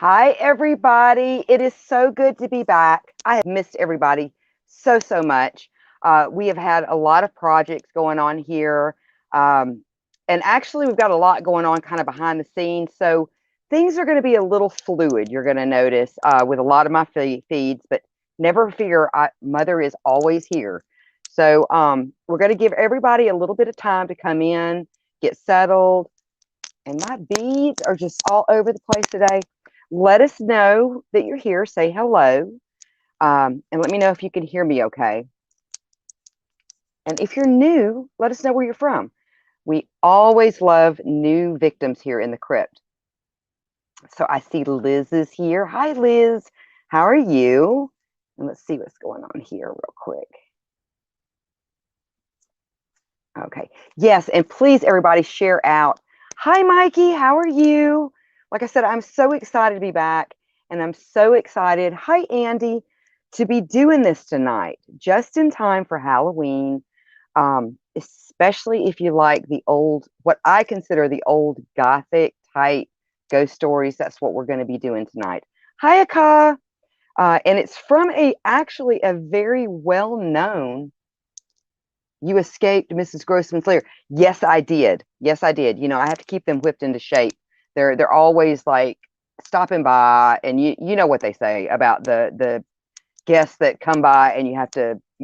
Hi, everybody. It is so good to be back. I have missed everybody so much. We have had a lot of projects going on here. And actually, we've got a lot going on kind of behind the scenes. So things are going to be a little fluid, you're going to notice, with a lot of my feeds. But never fear, Mother is always here. So we're going to give everybody a little bit of time to come in, get settled. And my beads are just all over the place today. Let us know that you're here. Say hello. And let me know if you can hear me okay. And if you're new, let us know where you're from. We always love new victims here in the crypt. So I see Liz is here. Hi, Liz. How are you? And let's see what's going on here real quick. Okay. Yes, and please, everybody, share out. Hi, Mikey. How are you? Like I said, I'm so excited to be back, and I'm so excited, hi, Andy, to be doing this tonight, just in time for Halloween, especially if you like the old, what I consider the old Gothic type ghost stories. That's what we're going to be doing tonight. Hi, Aka. And it's from actually a very well-known You Escaped Mrs. Grossman's Lair. Yes, I did. Yes, I did. You know, I have to keep them whipped into shape. They're always like stopping by, and you know what they say about the guests that come by and you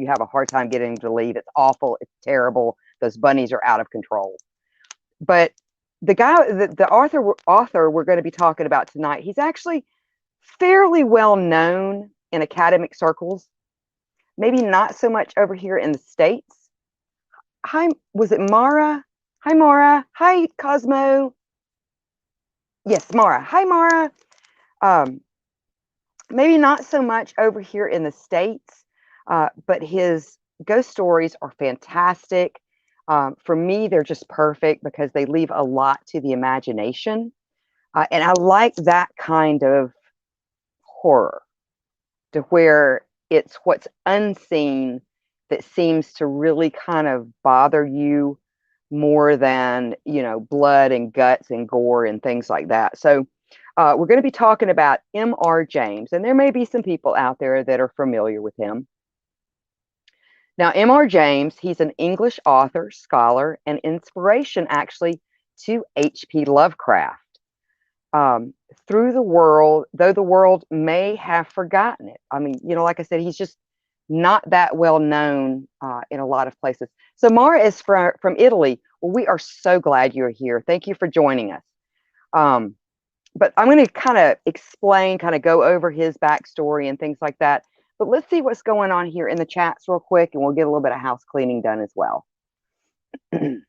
have a hard time getting them to leave. It's awful. It's terrible. Those bunnies are out of control. But the guy, the author we're going to be talking about tonight, he's actually fairly well known in academic circles. Maybe not so much over here in the States. Hi, was it Mara? Hi, Mara. Hi, Cosmo. Yes, Mara. Hi, Mara. Maybe not so much over here in the States, but his ghost stories are fantastic. For me, they're just perfect because they leave a lot to the imagination. And I like that kind of horror, to where it's what's unseen that seems to really kind of bother you more than, you know, blood and guts and gore and things like that. So we're going to be talking about M.R. James, and there may be some people out there that are familiar with him. Now, M.R. James, he's an English author, scholar, and inspiration actually to H.P. Lovecraft. Through the world, though the world may have forgotten it. I mean, you know, like I said, he's just not that well known in a lot of places. So Mara is from Italy. Well, we are so glad you're here. Thank you for joining us. But I'm going to kind of explain, kind of go over his backstory and things like that. But let's see what's going on here in the chats real quick, and we'll get a little bit of house cleaning done as well. And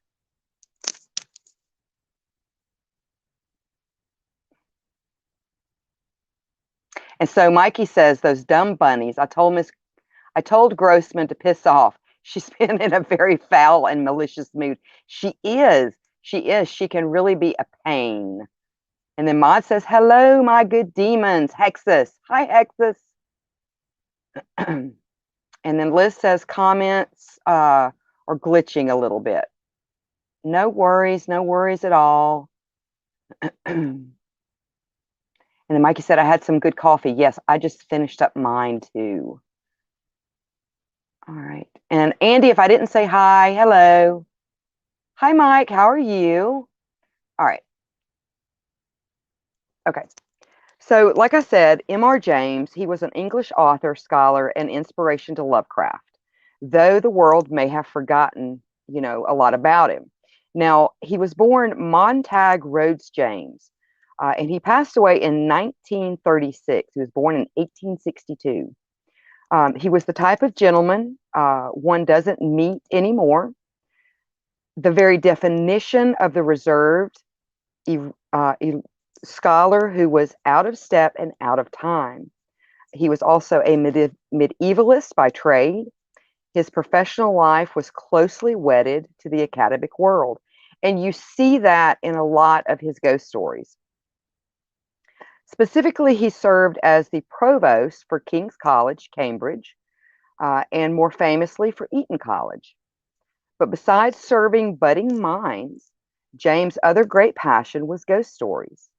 so Mikey says, those dumb bunnies, I told Grossman to piss off. She's been in a very foul and malicious mood. She is. She can really be a pain. And then Maud says, hello, my good demons. Hexus. Hi, Hexus. And then Liz says, comments are glitching a little bit. No worries at all. And then Mikey said, I had some good coffee. Yes, I just finished up mine too. All right. And Andy, if I didn't say hi, hello. Hi, Mike. How are you? All right. Okay. So, like I said, M.R. James, he was an English author, scholar, and inspiration to Lovecraft, though the world may have forgotten, a lot about him. Now, he was born Montague Rhodes James, and he passed away in 1936. He was born in 1862. He was the type of gentleman one doesn't meet anymore. The very definition of the reserved e- scholar who was out of step and out of time. He was also a medievalist by trade. His professional life was closely wedded to the academic world. And you see that in a lot of his ghost stories. Specifically, he served as the provost for King's College, Cambridge, and more famously for Eton College. But besides serving budding minds, James' other great passion was ghost stories.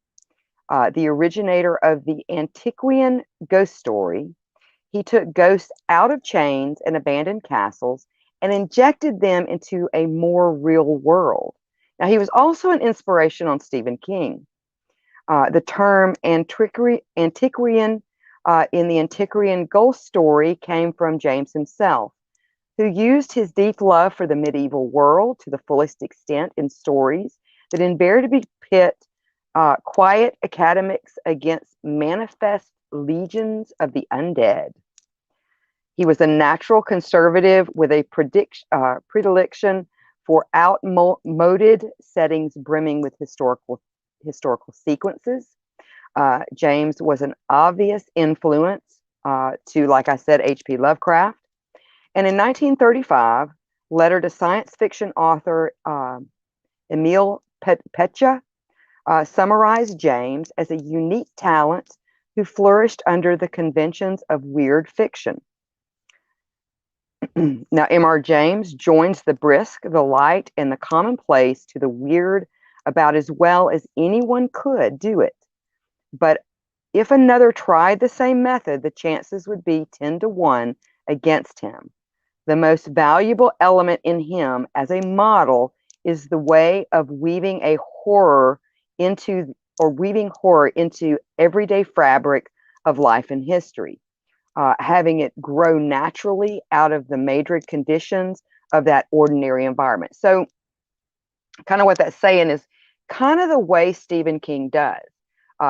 The originator of the Antiquarian ghost story, he took ghosts out of chains and abandoned castles and injected them into a more real world. Now, he was also an inspiration on Stephen King. The term antiquarian in the Antiquarian ghost story came from James himself, who used his deep love for the medieval world to the fullest extent in stories that invariably pit quiet academics against manifest legions of the undead. He was a natural conservative with a predilection for outmoded settings brimming with historical sequences. James was an obvious influence to, like I said, H.P. Lovecraft. And in 1935, letter to science fiction author Emil Petcha summarized James as a unique talent who flourished under the conventions of weird fiction. Now, M.R. James joins the brisk, the light, and the commonplace to the weird about as well as anyone could do it. But if another tried the same method, the chances would be 10 to 1 against him. The most valuable element in him as a model is the way of weaving horror into everyday fabric of life and history, having it grow naturally out of the major conditions of that ordinary environment. So, kind of what that's saying is kind of the way Stephen King does.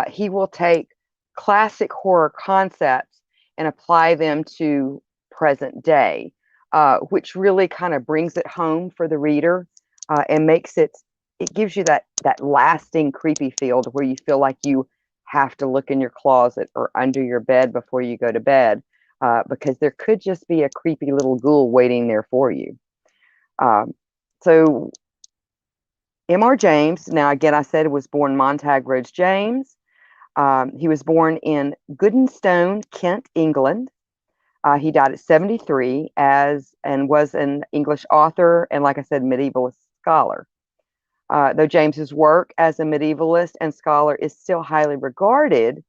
He will take classic horror concepts and apply them to present day, which really kind of brings it home for the reader and it gives you that lasting creepy feel to where you feel like you have to look in your closet or under your bed before you go to bed, because there could just be a creepy little ghoul waiting there for you. So M.R. James, now again, I said was born Montague Rhodes James. He was born in Goodnestone, Kent, England. He died at 73 and was an English author and, like I said, medievalist scholar. Though James's work as a medievalist and scholar is still highly regarded,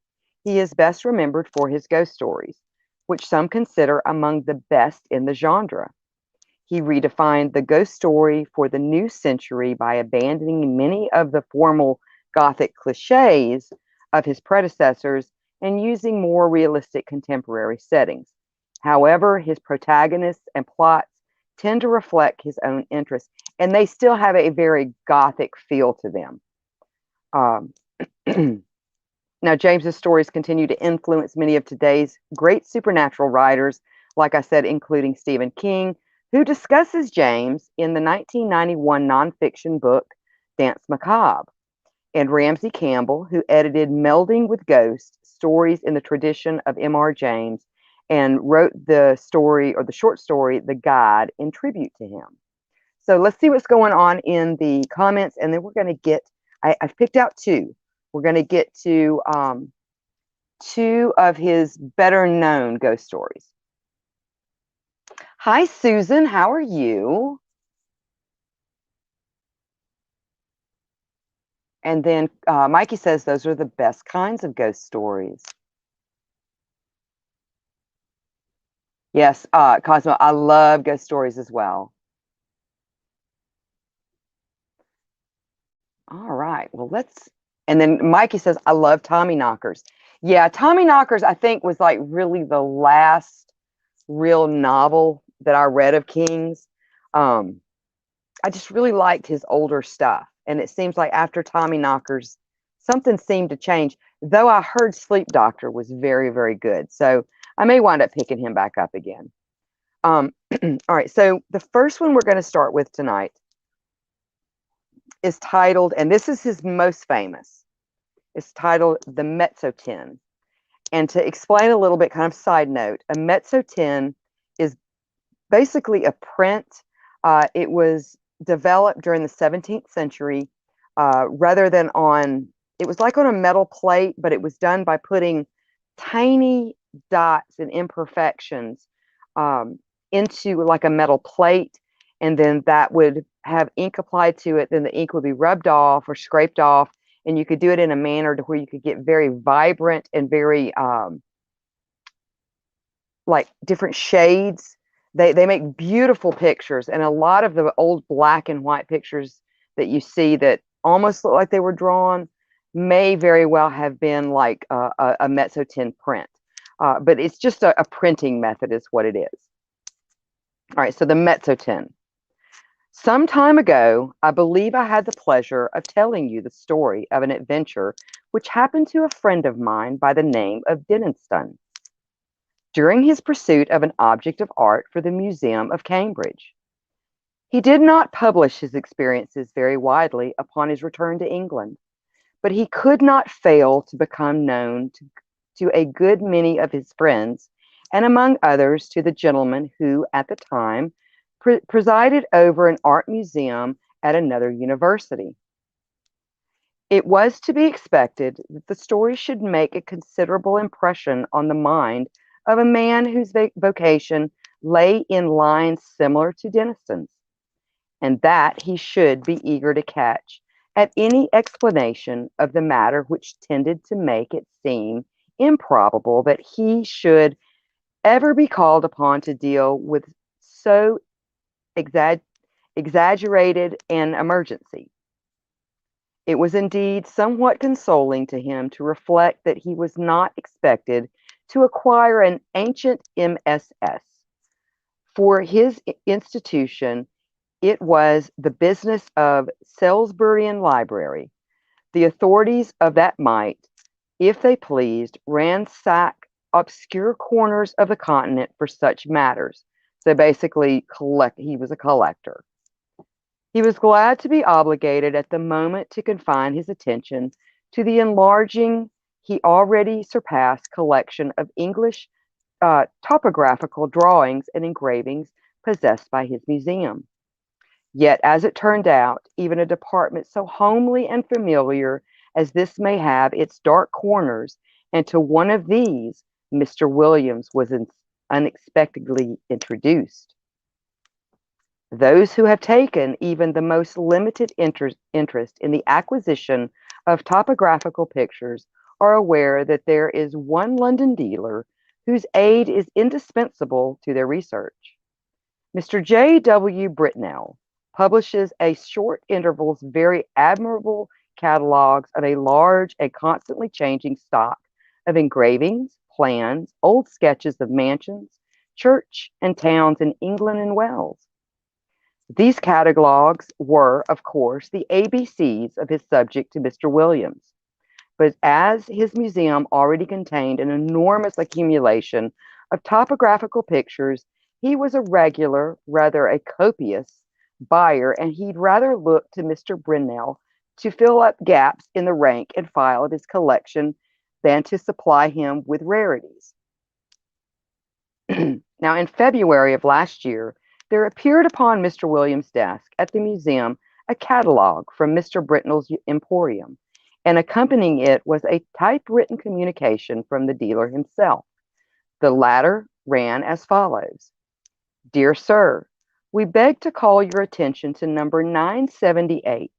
he is best remembered for his ghost stories, which some consider among the best in the genre. He redefined the ghost story for the new century by abandoning many of the formal Gothic cliches of his predecessors and using more realistic contemporary settings. However, his protagonists and plots tend to reflect his own interests, and they still have a very Gothic feel to them. Now, James's stories continue to influence many of today's great supernatural writers, like I said, including Stephen King, who discusses James in the 1991 nonfiction book Dance Macabre, and Ramsey Campbell, who edited Melding with Ghosts, Stories in the Tradition of M.R. James, and wrote the story, or the short story, The Guide, in tribute to him. So let's see what's going on in the comments, and then we're going to get, I've picked out two. We're going to get to two of his better known ghost stories. Hi, Susan. How are you? And then Mikey says those are the best kinds of ghost stories. Yes, Cosmo, I love ghost stories as well. All right, well, and then Mikey says, I love Tommy Knockers. Yeah, Tommy Knockers, I think, was like really the last real novel that I read of King's. Um, I just really liked his older stuff. And it seems like after Tommy Knockers, something seemed to change, though I heard Sleep Doctor was very, very good. So I may wind up picking him back up again. All right, so the first one we're going to start with tonight is titled, and this is his most famous, it's titled The Mezzotin. And to explain a little bit, kind of side note, a mezzotin is basically a print. It was developed during the 17th century rather than on, it was like on a metal plate, but it was done by putting tiny dots and imperfections um, into like a metal plate. And then that would have ink applied to it. Then the ink would be rubbed off or scraped off. And you could do it in a manner to where you could get very vibrant and very like different shades. They make beautiful pictures, and a lot of the old black and white pictures that you see that almost look like they were drawn may very well have been like a mezzotin print. But it's just a printing method is what it is. All right, so the mezzotin. Some time ago, I believe I had the pleasure of telling you the story of an adventure which happened to a friend of mine by the name of Denniston during his pursuit of an object of art for the Museum of Cambridge. He did not publish his experiences very widely upon his return to England, but he could not fail to become known to a good many of his friends, and among others to the gentleman who, at the time, presided over an art museum at another university. It was to be expected that the story should make a considerable impression on the mind of a man whose vocation lay in lines similar to Denniston's, and that he should be eager to catch at any explanation of the matter which tended to make it seem improbable that he should ever be called upon to deal with so exaggerated an emergency. It was indeed somewhat consoling to him to reflect that he was not expected to acquire an ancient MSS. For his institution, it was the business of Salisbury Library. The authorities of that might, if they pleased, ransack obscure corners of the continent for such matters. So basically, he was a collector. He was glad to be obligated at the moment to confine his attention to the enlarging, he already surpassed collection of English topographical drawings and engravings possessed by his museum. Yet, as it turned out, even a department so homely and familiar as this may have its dark corners, and to one of these, Mr. Williams was unexpectedly introduced. Those who have taken even the most limited interest in the acquisition of topographical pictures are aware that there is one London dealer whose aid is indispensable to their research. Mr. J. W. Britnell publishes a short intervals very admirable catalogues of a large and constantly changing stock of engravings, plans, old sketches of mansions, church and towns in England and Wales. These catalogues were, of course, the ABCs of his subject to Mr. Williams. But as his museum already contained an enormous accumulation of topographical pictures, he was a regular, rather a copious buyer, and he'd rather look to Mr. Brennell to fill up gaps in the rank and file of his collection than to supply him with rarities. Now, in February of last year, there appeared upon Mr. Williams' desk at the museum a catalog from Mr. Britnell's Emporium, and accompanying it was a typewritten communication from the dealer himself. The latter ran as follows: Dear Sir, we beg to call your attention to number 978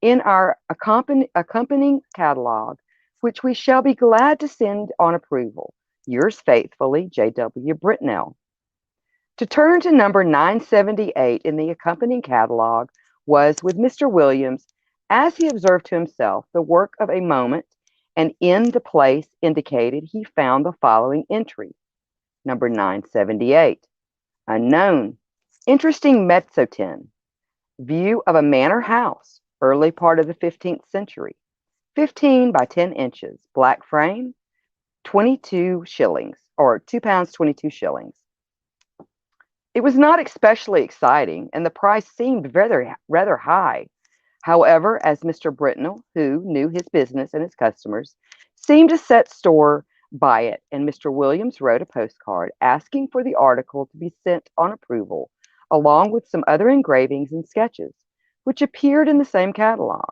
in our accompanying catalog, which we shall be glad to send on approval. Yours faithfully, J.W. Britnell. To turn to number 978 in the accompanying catalog was, with Mr. Williams, as he observed to himself, the work of a moment, and in the place indicated he found the following entry. Number 978. Unknown. Interesting mezzotin. View of a manor house, early part of the 15th century. 15 by 10 inches. Black frame. 22 shillings, or £2, 22 shillings. It was not especially exciting, and the price seemed rather high. However, as Mr. Britnell, who knew his business and his customers, seemed to set store by it, and Mr. Williams wrote a postcard asking for the article to be sent on approval, along with some other engravings and sketches, which appeared in the same catalog.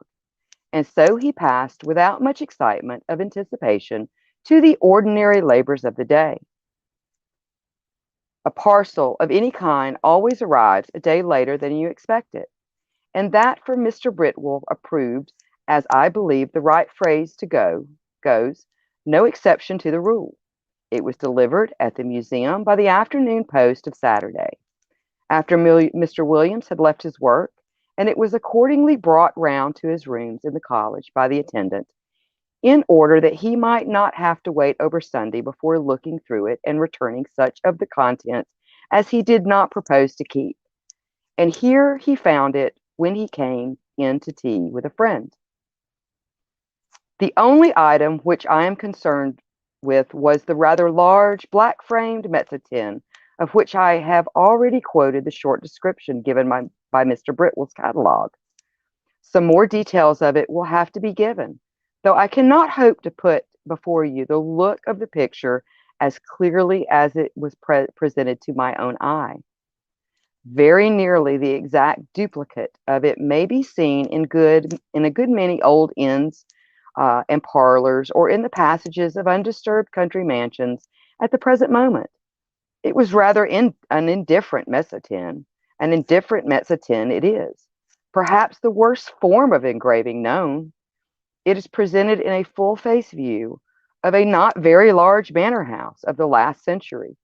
And so he passed without much excitement of anticipation to the ordinary labors of the day. A parcel of any kind always arrives a day later than you expect it, and that from Mr. Britwell approved, as I believe the right phrase to goes, no exception to the rule. It was delivered at the museum by the afternoon post of Saturday, after Mr. Williams had left his work, and it was accordingly brought round to his rooms in the college by the attendant, in order that he might not have to wait over Sunday before looking through it and returning such of the contents as he did not propose to keep. And here he found it when he came in to tea with a friend. The only item which I am concerned with was the rather large black-framed mezzotin, of which I have already quoted the short description given by Mr. Britwell's catalog. Some more details of it will have to be given, though I cannot hope to put before you the look of the picture as clearly as it was presented to my own eye. Very nearly the exact duplicate of it may be seen in a good many old inns and parlors, or in the passages of undisturbed country mansions at the present moment. It was rather an indifferent mezzotin. An indifferent mezzotin it is, perhaps the worst form of engraving known. It is presented in a full-face view of a not very large manor house of the last century,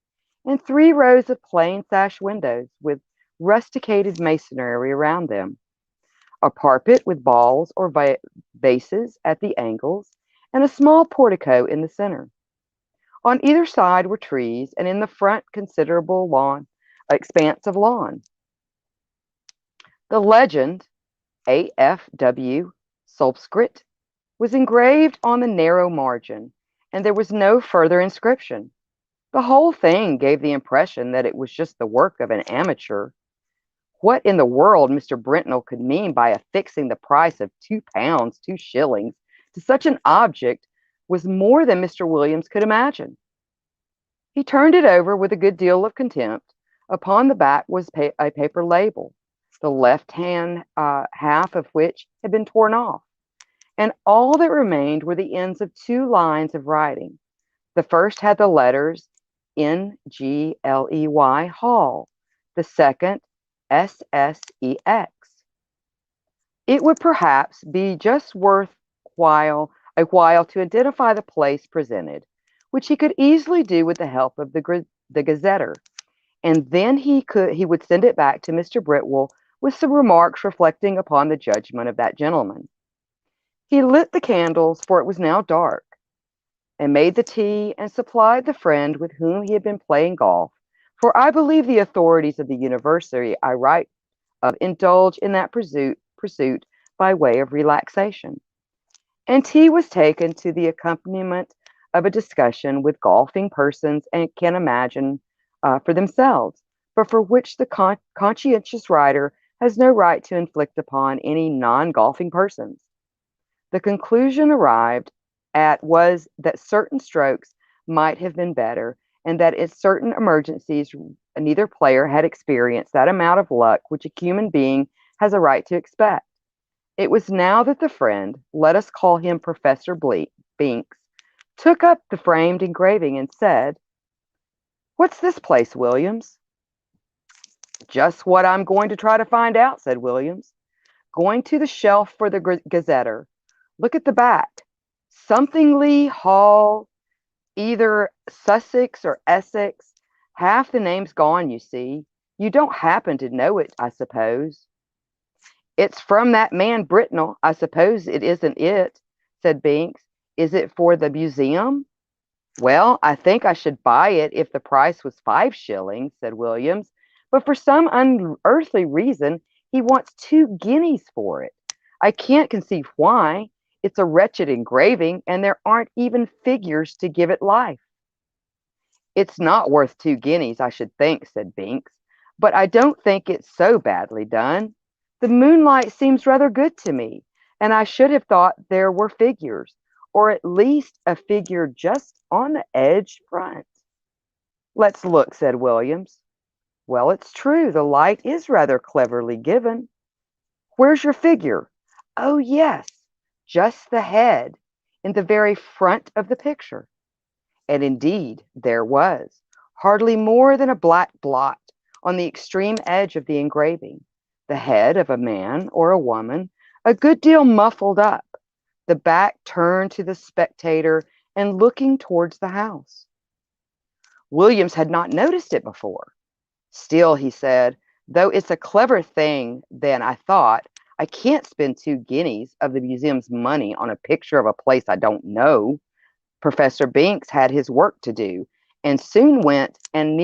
and 3 rows of plain sash windows with rusticated masonry around them, a parapet with balls or vases at the angles, and a small portico in the center. On either side were trees, and in the front considerable expanse of lawn. The legend, A.F.W. Subscript, was engraved on the narrow margin, and there was no further inscription. The whole thing gave the impression that it was just the work of an amateur. What in the world Mr. Britnell could mean by affixing the price of £2, 2 shillings to such an object was more than Mr. Williams could imagine. He turned it over with a good deal of contempt. Upon the back was a paper label, the left-hand half of which had been torn off, and all that remained were the ends of 2 lines of writing. The first had the letters N-G-L-E-Y, Hall, the second S-S-E-X. It would perhaps be just a while to identify the place presented, which he could easily do with the help of the gazetter, and then he would send it back to Mr. Britwell with some remarks reflecting upon the judgment of that gentleman. He lit the candles, for it was now dark, and made the tea, and supplied the friend with whom he had been playing golf, for I believe the authorities of the university I write of indulge in that pursuit by way of relaxation. And tea was taken to the accompaniment of a discussion with golfing persons and can imagine for themselves, but for which the conscientious writer has no right to inflict upon any non-golfing persons. The conclusion arrived at was that certain strokes might have been better, and that in certain emergencies neither player had experienced that amount of luck which a human being has a right to expect. It was now that the friend, let us call him Professor Binks, took up the framed engraving and said, "What's this place, Williams?" "Just what I'm going to try to find out," said Williams. Going to the shelf for the Gazetter. Look at the back. Somethingly Hall, either Sussex or Essex. Half the name's gone, you see. You don't happen to know it, I suppose. It's from that man Britnell. I suppose it isn't it, said Binks. Is it for the museum? Well, I think I should buy it if the price was 5 shillings, said Williams. But for some unearthly reason, he wants 2 guineas for it. I can't conceive why. It's a wretched engraving, and there aren't even figures to give it life. It's not worth 2 guineas, I should think, said Binks. But I don't think it's so badly done. The moonlight seems rather good to me, and I should have thought there were figures, or at least a figure just on the edge front. Let's look, said Williams. Well, it's true, the light is rather cleverly given. Where's your figure? Oh, yes, just the head, in the very front of the picture. And indeed, there was, hardly more than a black blot on the extreme edge of the engraving, the head of a man or a woman, a good deal muffled up, the back turned to the spectator and looking towards the house. Williams had not noticed it before. Still, he said, though it's a clever thing, then I thought, I can't spend 2 guineas of the museum's money on a picture of a place I don't know. Professor Binks had his work to do, and soon went and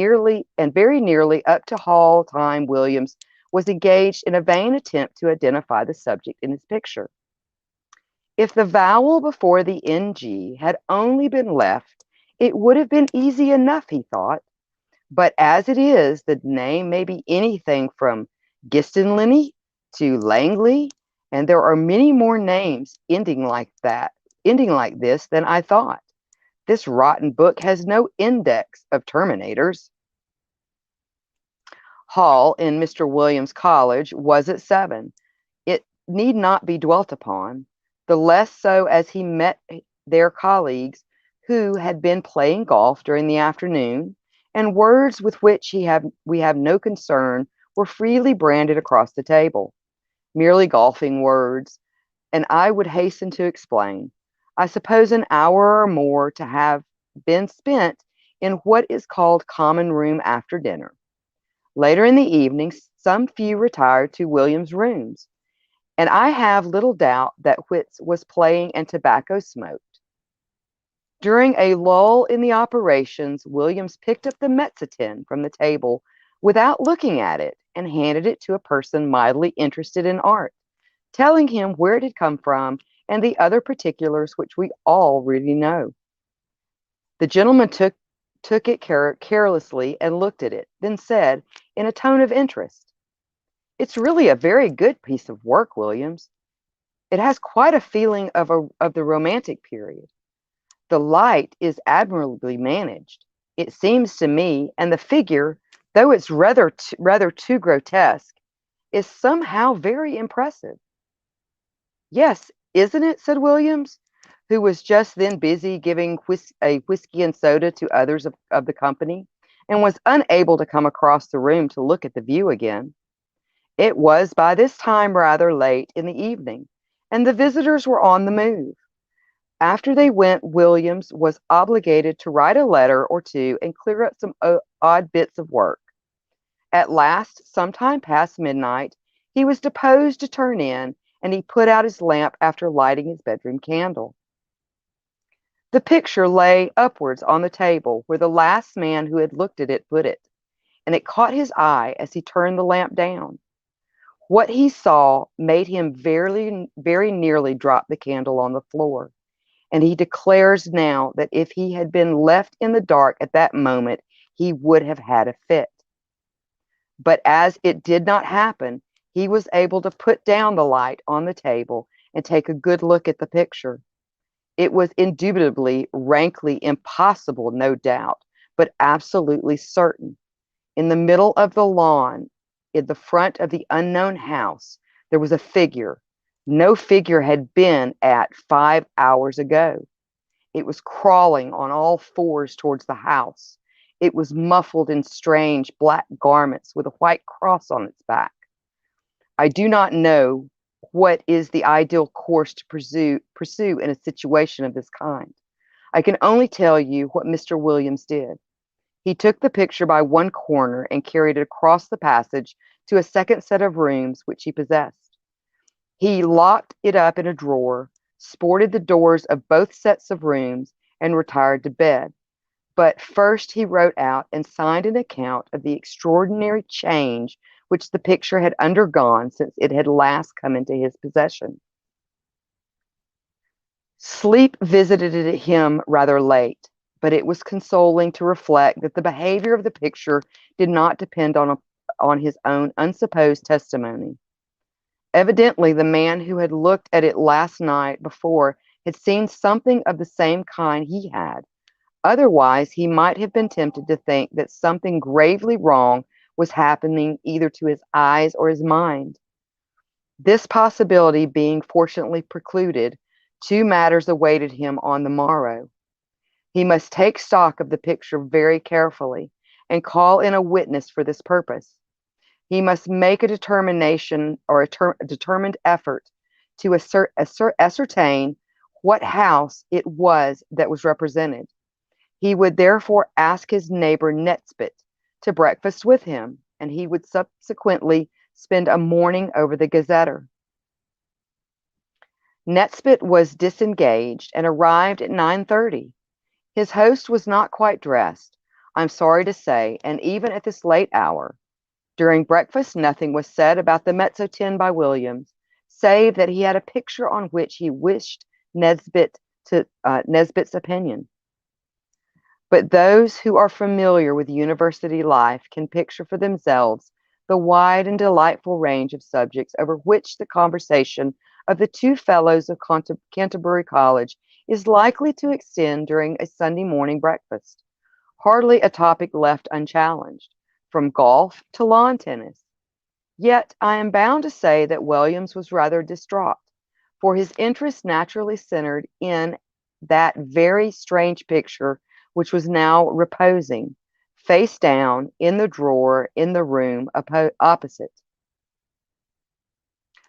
very nearly up to Hall time Williams was engaged in a vain attempt to identify the subject in his picture. If the vowel before the ng had only been left, it would have been easy enough, he thought. But as it is, the name may be anything from Gistinliny to Langley, and there are many more names ending like this than I thought. This rotten book has no index of terminators. Hall in Mr. Williams' college was at 7. It need not be dwelt upon, the less so as he met their colleagues who had been playing golf during the afternoon, and words with which we have no concern were freely branded across the table. Merely golfing words, and I would hasten to explain. I suppose an hour or more to have been spent in what is called common room after dinner. Later in the evening, some few retired to William's rooms, and I have little doubt that Whitz was playing and tobacco smoked. During a lull in the operations, Williams picked up the mezzotint from the table without looking at it and handed it to a person mildly interested in art, telling him where it had come from and the other particulars which we already know. The gentleman took it carelessly and looked at it, then said, in a tone of interest, "It's really a very good piece of work, Williams. It has quite a feeling of the Romantic period. The light is admirably managed, it seems to me, and the figure, though it's rather too grotesque, is somehow very impressive." "Yes, isn't it?" said Williams, who was just then busy giving a whiskey and soda to others of the company, and was unable to come across the room to look at the view again. It was by this time rather late in the evening, and the visitors were on the move. After they went, Williams was obligated to write a letter or two and clear up some odd bits of work. At last, sometime past midnight, he was disposed to turn in, and he put out his lamp after lighting his bedroom candle. The picture lay upwards on the table where the last man who had looked at it put it, and it caught his eye as he turned the lamp down. What he saw made him very nearly drop the candle on the floor, and he declares now that if he had been left in the dark at that moment, he would have had a fit. But as it did not happen, he was able to put down the light on the table and take a good look at the picture. It was indubitably, rankly impossible, no doubt, but absolutely certain. In the middle of the lawn, in the front of the unknown house, there was a figure. No figure had been at 5 hours ago. It was crawling on all fours towards the house. It was muffled in strange black garments with a white cross on its back. I do not know what is the ideal course to pursue in a situation of this kind. I can only tell you what Mr. Williams did. He took the picture by one corner and carried it across the passage to a second set of rooms which he possessed. He locked it up in a drawer, sported the doors of both sets of rooms, and retired to bed. But first he wrote out and signed an account of the extraordinary change which the picture had undergone since it had last come into his possession. Sleep visited him rather late, but it was consoling to reflect that the behavior of the picture did not depend on his own unsupposed testimony. Evidently, the man who had looked at it last night before had seen something of the same kind he had. Otherwise, he might have been tempted to think that something gravely wrong was happening either to his eyes or his mind. This possibility being fortunately precluded, two matters awaited him on the morrow. He must take stock of the picture very carefully and call in a witness for this purpose. He must make a determination or a determined effort to ascertain what house it was that was represented. He would therefore ask his neighbor Nesbit to breakfast with him, and he would subsequently spend a morning over the Gazetter. Nesbit was disengaged and arrived at 9:30. His host was not quite dressed, I'm sorry to say, and even at this late hour. During breakfast, nothing was said about the mezzotin by Williams, save that he had a picture on which he wished Nesbit's opinion. But those who are familiar with university life can picture for themselves the wide and delightful range of subjects over which the conversation of the two fellows of Canterbury College is likely to extend during a Sunday morning breakfast. Hardly a topic left unchallenged, from golf to lawn tennis. Yet I am bound to say that Williams was rather distraught, for his interest naturally centered in that very strange picture which was now reposing, face down, in the drawer in the room opposite.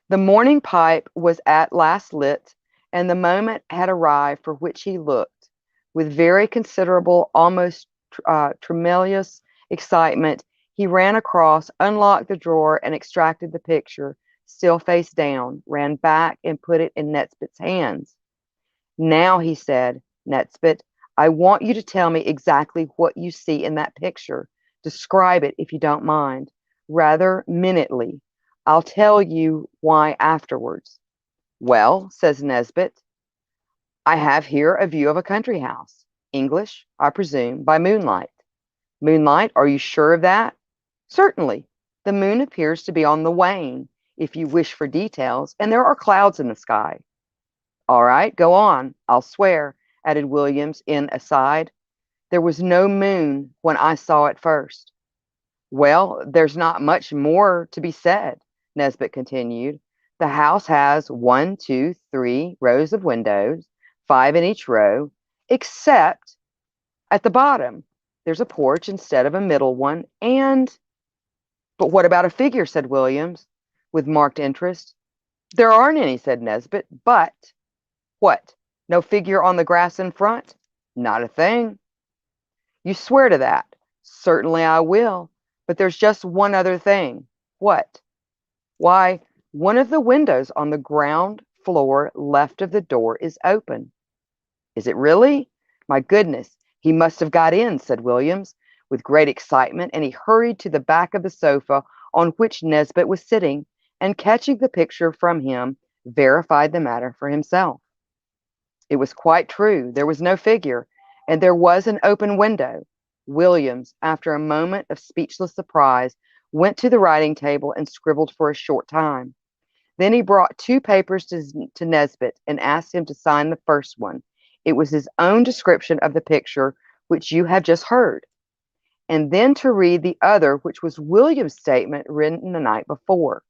The morning pipe was at last lit, and the moment had arrived for which he looked, with very considerable, almost tremulous excitement. He ran across, unlocked the drawer, and extracted the picture, still face down, ran back and put it in Nesbit's hands. Now, he said, Nesbit, I want you to tell me exactly what you see in that picture. Describe it, if you don't mind, rather minutely. I'll tell you why afterwards. Well, says Nesbit, I have here a view of a country house. English, I presume, by moonlight. Moonlight, are you sure of that? Certainly. The moon appears to be on the wane, if you wish for details, and there are clouds in the sky. All right, go on. I'll swear, added Williams in aside. There was no moon when I saw it first. Well, there's not much more to be said, Nesbit continued. The house has 1, 2, 3 rows of windows, 5 in each row, except at the bottom. There's a porch instead of a middle one, and... But what about a figure, said Williams, with marked interest. There aren't any, said Nesbit, but... What? No figure on the grass in front? Not a thing. You swear to that? Certainly I will, but there's just one other thing. What? Why, one of the windows on the ground floor left of the door is open. Is it really? My goodness, he must have got in, said Williams, with great excitement, and he hurried to the back of the sofa on which Nesbit was sitting, and catching the picture from him, verified the matter for himself. It was quite true. There was no figure, and there was an open window. Williams, after a moment of speechless surprise, went to the writing table and scribbled for a short time. Then he brought 2 papers to Nesbit and asked him to sign the first one. It was his own description of the picture, which you have just heard, and then to read the other, which was William's statement written the night before.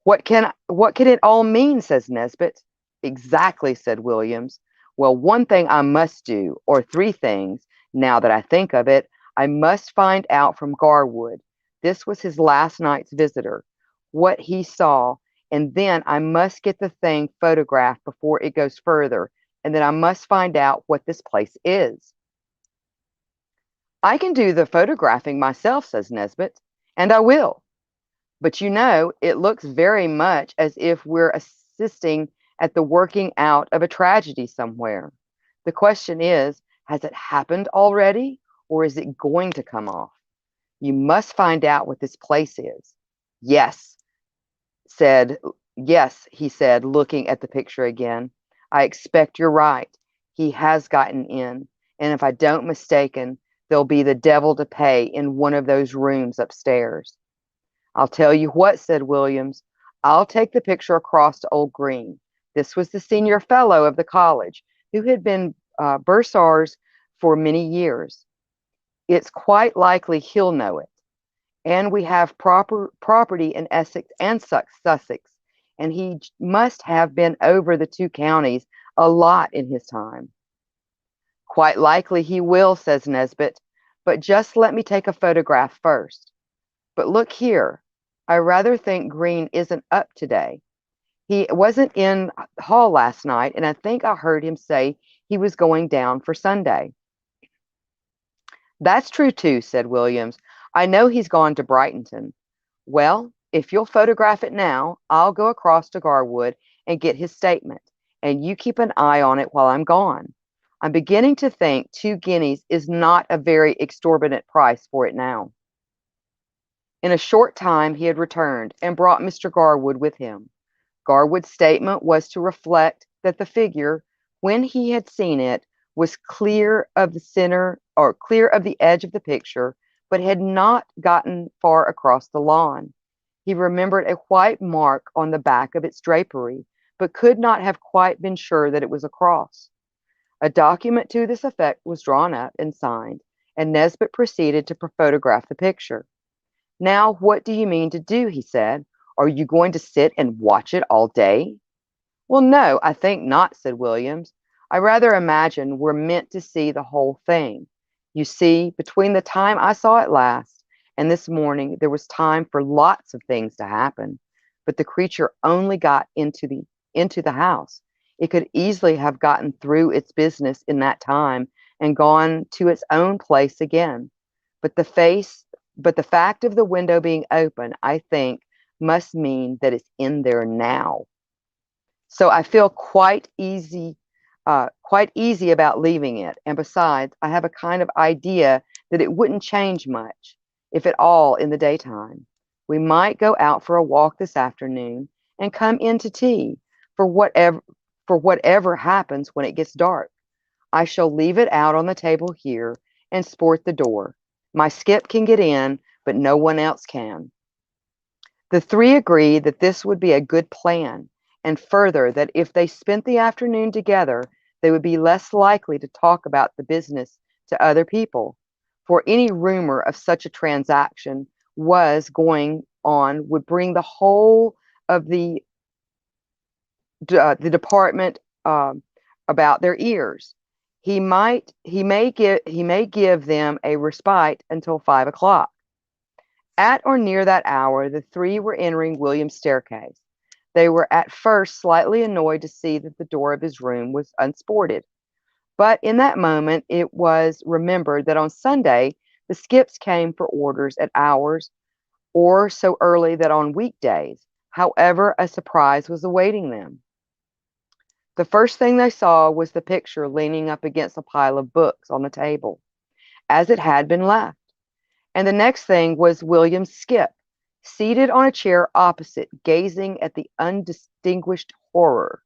What can it all mean, says Nesbit. Exactly, said Williams. Well, one thing I must do, or 3 things, now that I think of it. I must find out from Garwood, this was his last night's visitor, what he saw, and then I must get the thing photographed before it goes further, and then I must find out what this place is. I can do the photographing myself, says Nesbit, and I will. But you know, it looks very much as if we're assisting at the working out of a tragedy somewhere. The question is, has it happened already, or is it going to come off? You must find out what this place is. Yes, said, yes, he said, looking at the picture again. I expect you're right. He has gotten in, and if I don't mistaken, there'll be the devil to pay in one of those rooms upstairs. I'll tell you what, said Williams. I'll take the picture across to Old Green. This was the senior fellow of the college, who had been bursars for many years. It's quite likely he'll know it. And we have property in Essex and Sussex, and he must have been over the two counties a lot in his time. Quite likely he will, says Nesbit, but just let me take a photograph first. But look here, I rather think Green isn't up today. He wasn't in hall last night, and I think I heard him say he was going down for Sunday. That's true too, said Williams. I know he's gone to Brighton. Well, if you'll photograph it now, I'll go across to Garwood and get his statement, and you keep an eye on it while I'm gone. I'm beginning to think 2 guineas is not a very exorbitant price for it now. In a short time he had returned and brought Mr. Garwood with him. Garwood's statement was to reflect that the figure, when he had seen it, was clear of the center or clear of the edge of the picture, but had not gotten far across the lawn. He remembered a white mark on the back of its drapery, but could not have quite been sure that it was a cross. A document to this effect was drawn up and signed, and Nesbit proceeded to photograph the picture. Now, what do you mean to do? He said. Are you going to sit and watch it all day? Well, no, I think not, said Williams. I rather imagine we're meant to see the whole thing. You see, between the time I saw it last and this morning, there was time for lots of things to happen. But the creature only got into the house. It could easily have gotten through its business in that time and gone to its own place again. But the fact of the window being open, I think, must mean that it's in there now. So I feel quite easy about leaving it. And besides, I have a kind of idea that it wouldn't change much, if at all, in the daytime. We might go out for a walk this afternoon and come in to tea for whatever happens when it gets dark. I shall leave it out on the table here and sport the door. My skip can get in, but no one else can. The three agreed that this would be a good plan, and further that if they spent the afternoon together, they would be less likely to talk about the business to other people, for any rumor of such a transaction was going on would bring the whole of the department about their ears. He may give them a respite until 5 o'clock. At or near that hour, the three were entering William's staircase. They were at first slightly annoyed to see that the door of his room was unsported. But in that moment, it was remembered that on Sunday, the skips came for orders at hours or so early that on weekdays. However, a surprise was awaiting them. The first thing they saw was the picture leaning up against a pile of books on the table, as it had been left. And the next thing was William's skip, seated on a chair opposite, gazing at the undistinguished horror.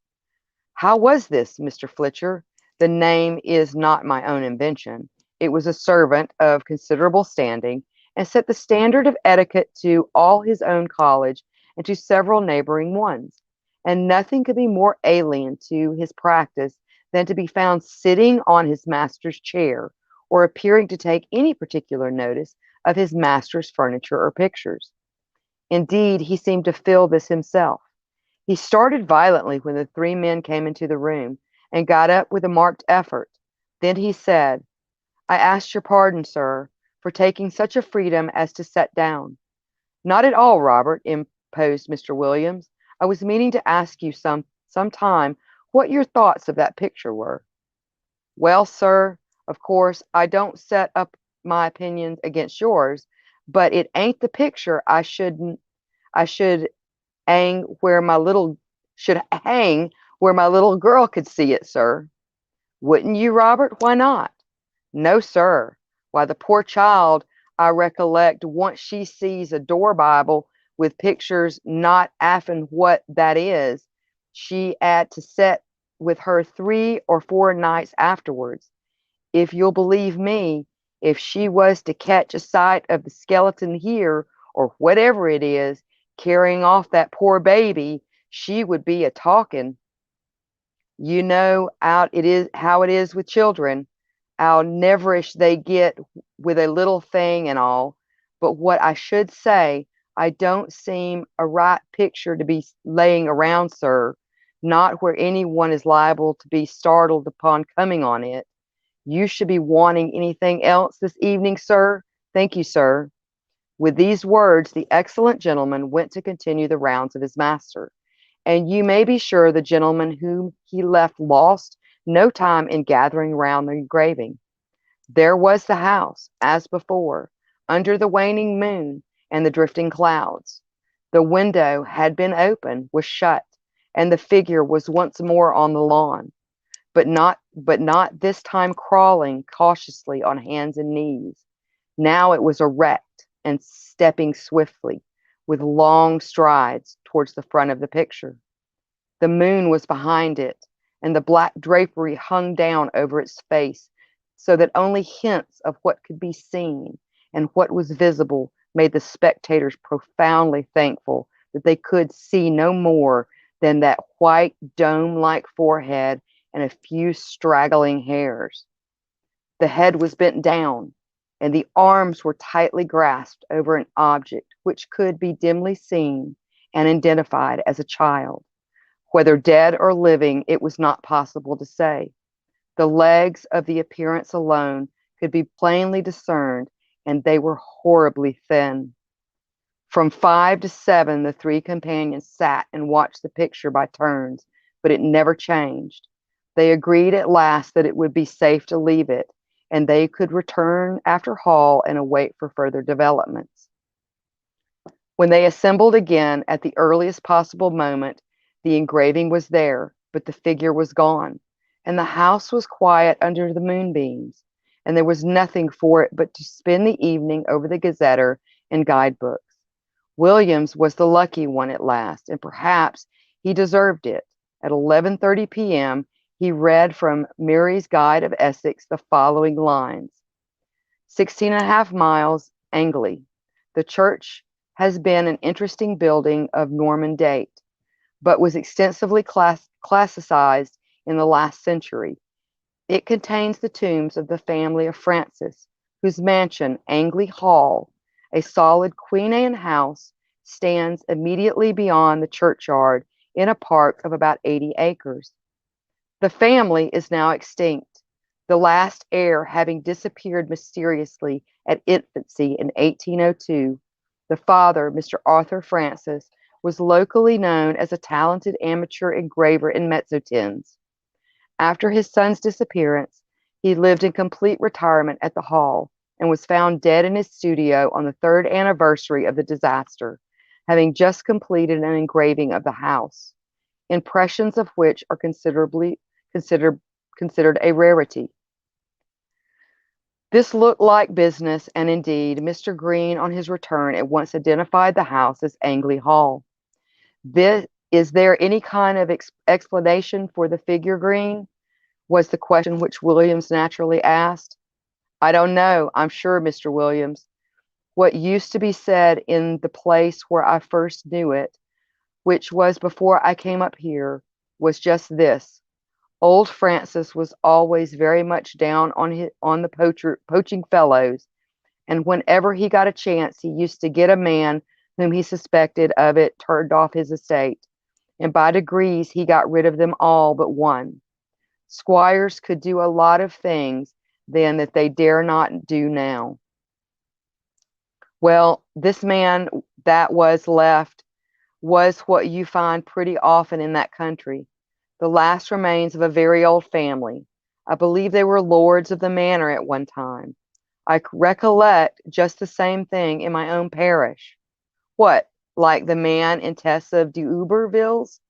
How was this, Mr. Fletcher? The name is not my own invention. It was a servant of considerable standing, and set the standard of etiquette to all his own college and to several neighboring ones. And nothing could be more alien to his practice than to be found sitting on his master's chair, or appearing to take any particular notice of his master's furniture or pictures. Indeed, he seemed to feel this himself. He started violently when the three men came into the room, and got up with a marked effort. Then he said, I ask your pardon, sir, for taking such a freedom as to set down. Not at all, Robert, interposed Mr. Williams. I was meaning to ask you sometime what your thoughts of that picture were. Well, sir, of course, I don't set up my opinions against yours, but it ain't the picture I hang where my little should hang where my little girl could see it, sir. Wouldn't you, Robert? Why not? No, sir. Why, the poor child, I recollect, once she sees a door Bible with pictures not affin what that is, she 'ad to set with her 3 or 4 nights afterwards. If you'll believe me, if she was to catch a sight of the skeleton here, or whatever it is, carrying off that poor baby, she would be a talking. You know out it is how it is with children, how neverish they get with a little thing and all. But what I should say, I don't seem a right picture to be laying around, sir, not where anyone is liable to be startled upon coming on it. You should be wanting anything else this evening, sir? Thank you, sir. With these words, the excellent gentleman went to continue the rounds of his master, and you may be sure the gentleman whom he left lost no time in gathering round the engraving. There was the house, as before, under the waning moon and the drifting clouds. The window had been open, was shut, and the figure was once more on the lawn, but not this time crawling cautiously on hands and knees. Now it was erect and stepping swiftly, with long strides, towards the front of the picture. The moon was behind it, and the black drapery hung down over its face, so that only hints of what could be seen and what was visible made the spectators profoundly thankful that they could see no more than that white dome-like forehead and a few straggling hairs. The head was bent down, and the arms were tightly grasped over an object which could be dimly seen and identified as a child. Whether dead or living, it was not possible to say. The legs of the appearance alone could be plainly discerned, and they were horribly thin. From 5 to 7, the 3 companions sat and watched the picture by turns, but it never changed. They agreed at last that it would be safe to leave it, and they could return after Hall and await for further developments. When they assembled again at the earliest possible moment, the engraving was there, but the figure was gone, and the house was quiet under the moonbeams, and there was nothing for it but to spend the evening over the Gazetter and guidebooks. Williams was the lucky one at last, and perhaps he deserved it. At 11:30 p.m., he read from Murray's Guide of Essex the following lines: 16.5 miles, Angley. The church has been an interesting building of Norman date, but was extensively classicized in the last century. It contains the tombs of the family of Francis, whose mansion, Angley Hall, a solid Queen Anne house, stands immediately beyond the churchyard in a park of about 80 acres. The family is now extinct, the last heir having disappeared mysteriously at infancy in 1802. The father, Mr. Arthur Francis, was locally known as a talented amateur engraver in mezzotins. After his son's disappearance, he lived in complete retirement at the Hall and was found dead in his studio on the 3rd anniversary of the disaster, having just completed an engraving of the house, impressions of which are considered a rarity. This looked like business, and indeed, Mr. Green, on his return, at once identified the house as Angley Hall. Is there any kind of explanation for the figure, Green? Was the question which Williams naturally asked. I don't know, I'm sure, Mr. Williams. What used to be said in the place where I first knew it, which was before I came up here, was just this: old Francis was always very much down on the poaching fellows, and whenever he got a chance, he used to get a man whom he suspected of it turned off his estate, and by degrees he got rid of them all but one. Squires could do a lot of things then that they dare not do now. Well, this man that was left was what you find pretty often in that country, the last remains of a very old family. I believe they were lords of the manor at one time. I recollect just the same thing in my own parish. What, like the man in Tessa of D'Uberville's?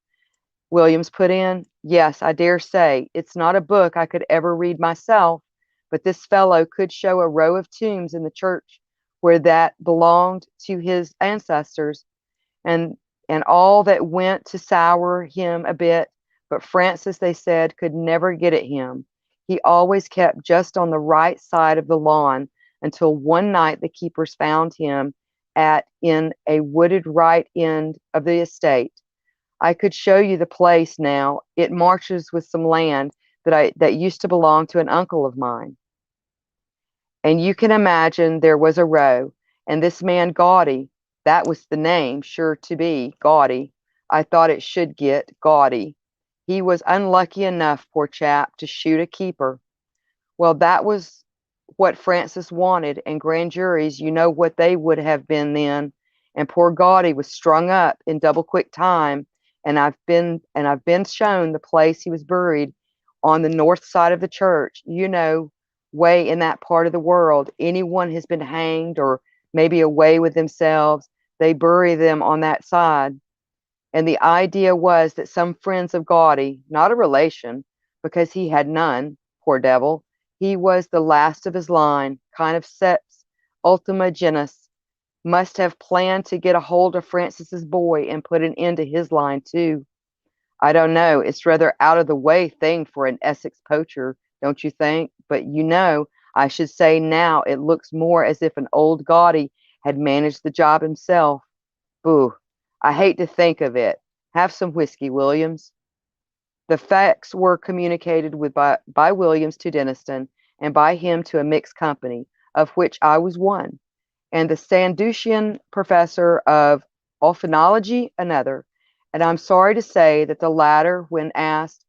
Williams put in. Yes, I dare say. It's not a book I could ever read myself, but this fellow could show a row of tombs in the church where that belonged to his ancestors, and and all that went to sour him a bit, but Francis, they said, could never get at him. He always kept just on the right side of the lawn until one night the keepers found him at in a wooded right end of the estate. I could show you the place now. It marches with some land that used to belong to an uncle of mine. And you can imagine there was a row, and this man Gaudy, that was the name, sure to be Gaudy. I thought it should get Gaudy. He was unlucky enough, poor chap, to shoot a keeper. Well, that was what Francis wanted, and grand juries, you know what they would have been then. And poor Gaudy was strung up in double quick time, and I've been shown the place he was buried on the north side of the church. You know, way in that part of the world, anyone has been hanged or maybe away with themselves, they bury them on that side. And the idea was that some friends of Gaudy, not a relation, because he had none, poor devil, he was the last of his line, kind of seps ultima genus, must have planned to get a hold of Francis's boy and put an end to his line too. I don't know, it's rather out of the way thing for an Essex poacher, don't you think? But you know, I should say now it looks more as if an old Gaudy had managed the job himself. Boo, I hate to think of it. Have some whiskey, Williams. The facts were communicated by Williams to Denniston, and by him to a mixed company, of which I was one, and the Sanducian professor of ophthalmology another. And I'm sorry to say that the latter, when asked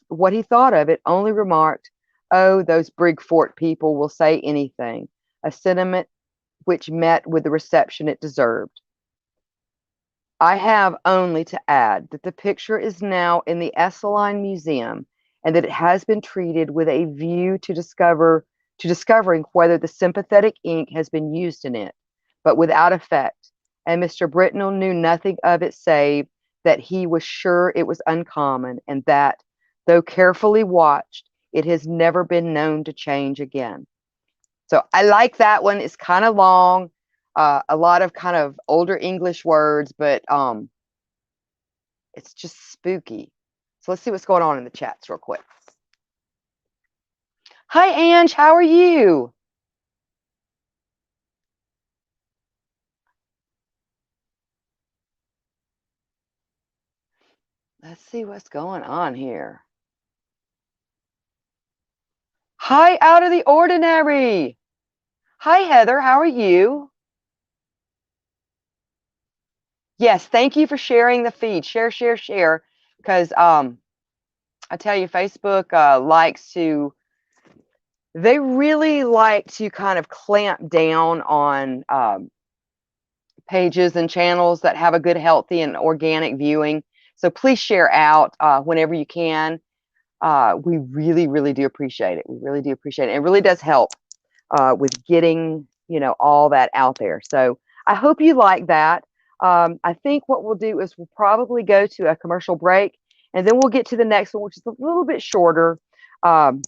what he thought of it, only remarked, "Oh, those Brigfort people will say anything," a sentiment which met with the reception it deserved. I have only to add that the picture is now in the Esseline Museum, and that it has been treated with a view to discovering whether the sympathetic ink has been used in it, but without effect. And Mr. Britnell knew nothing of it save that he was sure it was uncommon, and that, though carefully watched, it has never been known to change again. So I like that one. It's kind of long. A lot of kind of older English words, but it's just spooky. So let's see what's going on in the chats real quick. Hi, Ange. How are you? Let's see what's going on here. Hi, Out of the Ordinary. Hi, Heather. How are you? Yes, thank you for sharing the feed. Share, share, share. Because I tell you, Facebook they really like to kind of clamp down on pages and channels that have a good, healthy, and organic viewing. So please share out whenever you can. We really, really do appreciate it. We really do appreciate it. It really does help with getting, all that out there. So I hope you like that. I think what we'll do is we'll probably go to a commercial break, and then we'll get to the next one, which is a little bit shorter. And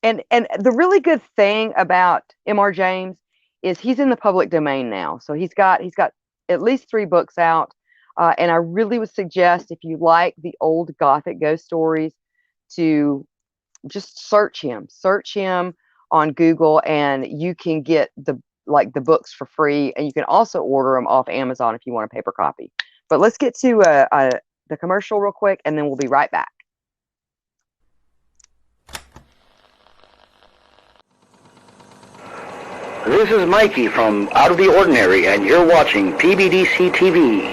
the really good thing about M.R. James is he's in the public domain now. So he's got at least 3 books out. And I really would suggest, if you like the old Gothic ghost stories, to just search him on Google, and you can get the books for free, and you can also order them off Amazon if you want a paper copy. But let's get to the commercial real quick, and then we'll be right back. This is Mikey from Out of the Ordinary, and you're watching PBDC TV.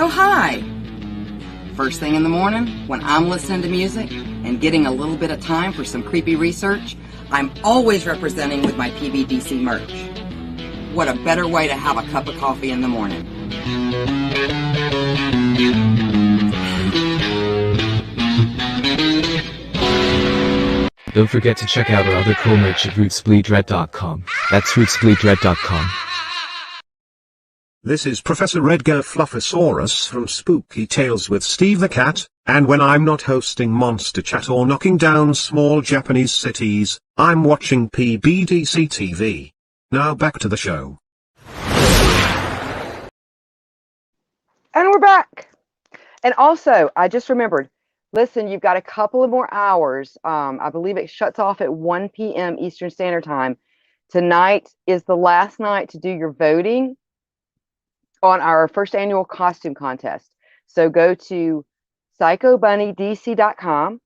Oh, hi! First thing in the morning, when I'm listening to music and getting a little bit of time for some creepy research, I'm always representing with my PBDC merch. What a better way to have a cup of coffee in the morning. Don't forget to check out our other cool merch at rootsbleedred.com. That's rootsbleedred.com. This is Professor Edgar Fluffosaurus from Spooky Tales with Steve the Cat, and when I'm not hosting Monster Chat or knocking down small Japanese cities, I'm watching PBDC TV. Now back to the show. And we're back. And also, I just remembered, listen, you've got a couple of more hours. I believe it shuts off at 1 p.m. Eastern Standard Time. Tonight is the last night to do your voting on our first annual costume contest. So go to psychobunnydc.com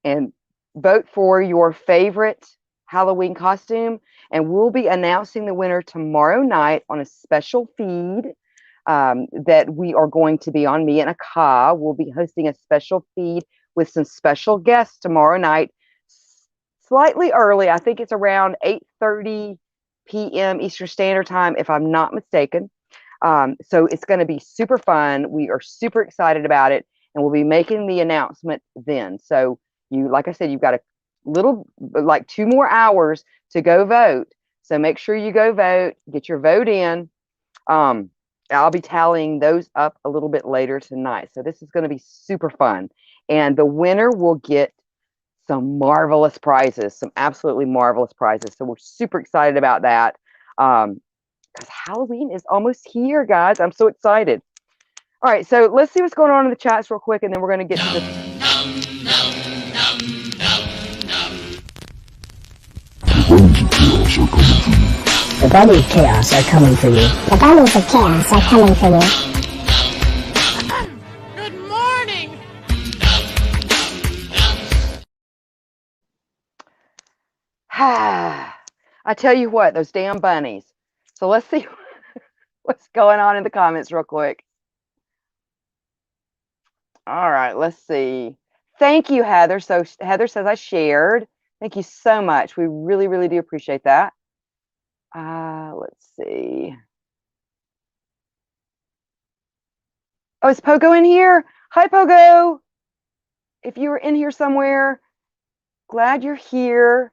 and vote for your favorite Halloween costume. And we'll be announcing the winner tomorrow night on a special feed that we are going to be on. Me and Aka will be hosting a special feed with some special guests tomorrow night, slightly early. I think it's around 8:30 p.m. Eastern Standard Time, if I'm not mistaken. So it's going to be super fun. We are super excited about it, and we'll be making the announcement then. So you, like I said, you've got a little, like 2 more hours to go vote. So make sure you go vote, get your vote in. I'll be tallying those up a little bit later tonight. So this is going to be super fun. And the winner will get some marvelous prizes, some absolutely marvelous prizes. So we're super excited about that. Because Halloween is almost here, guys. I'm so excited. All right, so let's see what's going on in the chats real quick, and then we're going to get to the... The bunnies of chaos are coming for you. The bunnies of chaos are coming for you. Good morning! I tell you what, those damn bunnies. So let's see what's going on in the comments real quick. All right, let's see. Thank you, Heather. So Heather says I shared. Thank you so much. We really, really do appreciate that. Let's see. Oh, is Pogo in here? Hi, Pogo. If you were in here somewhere, glad you're here.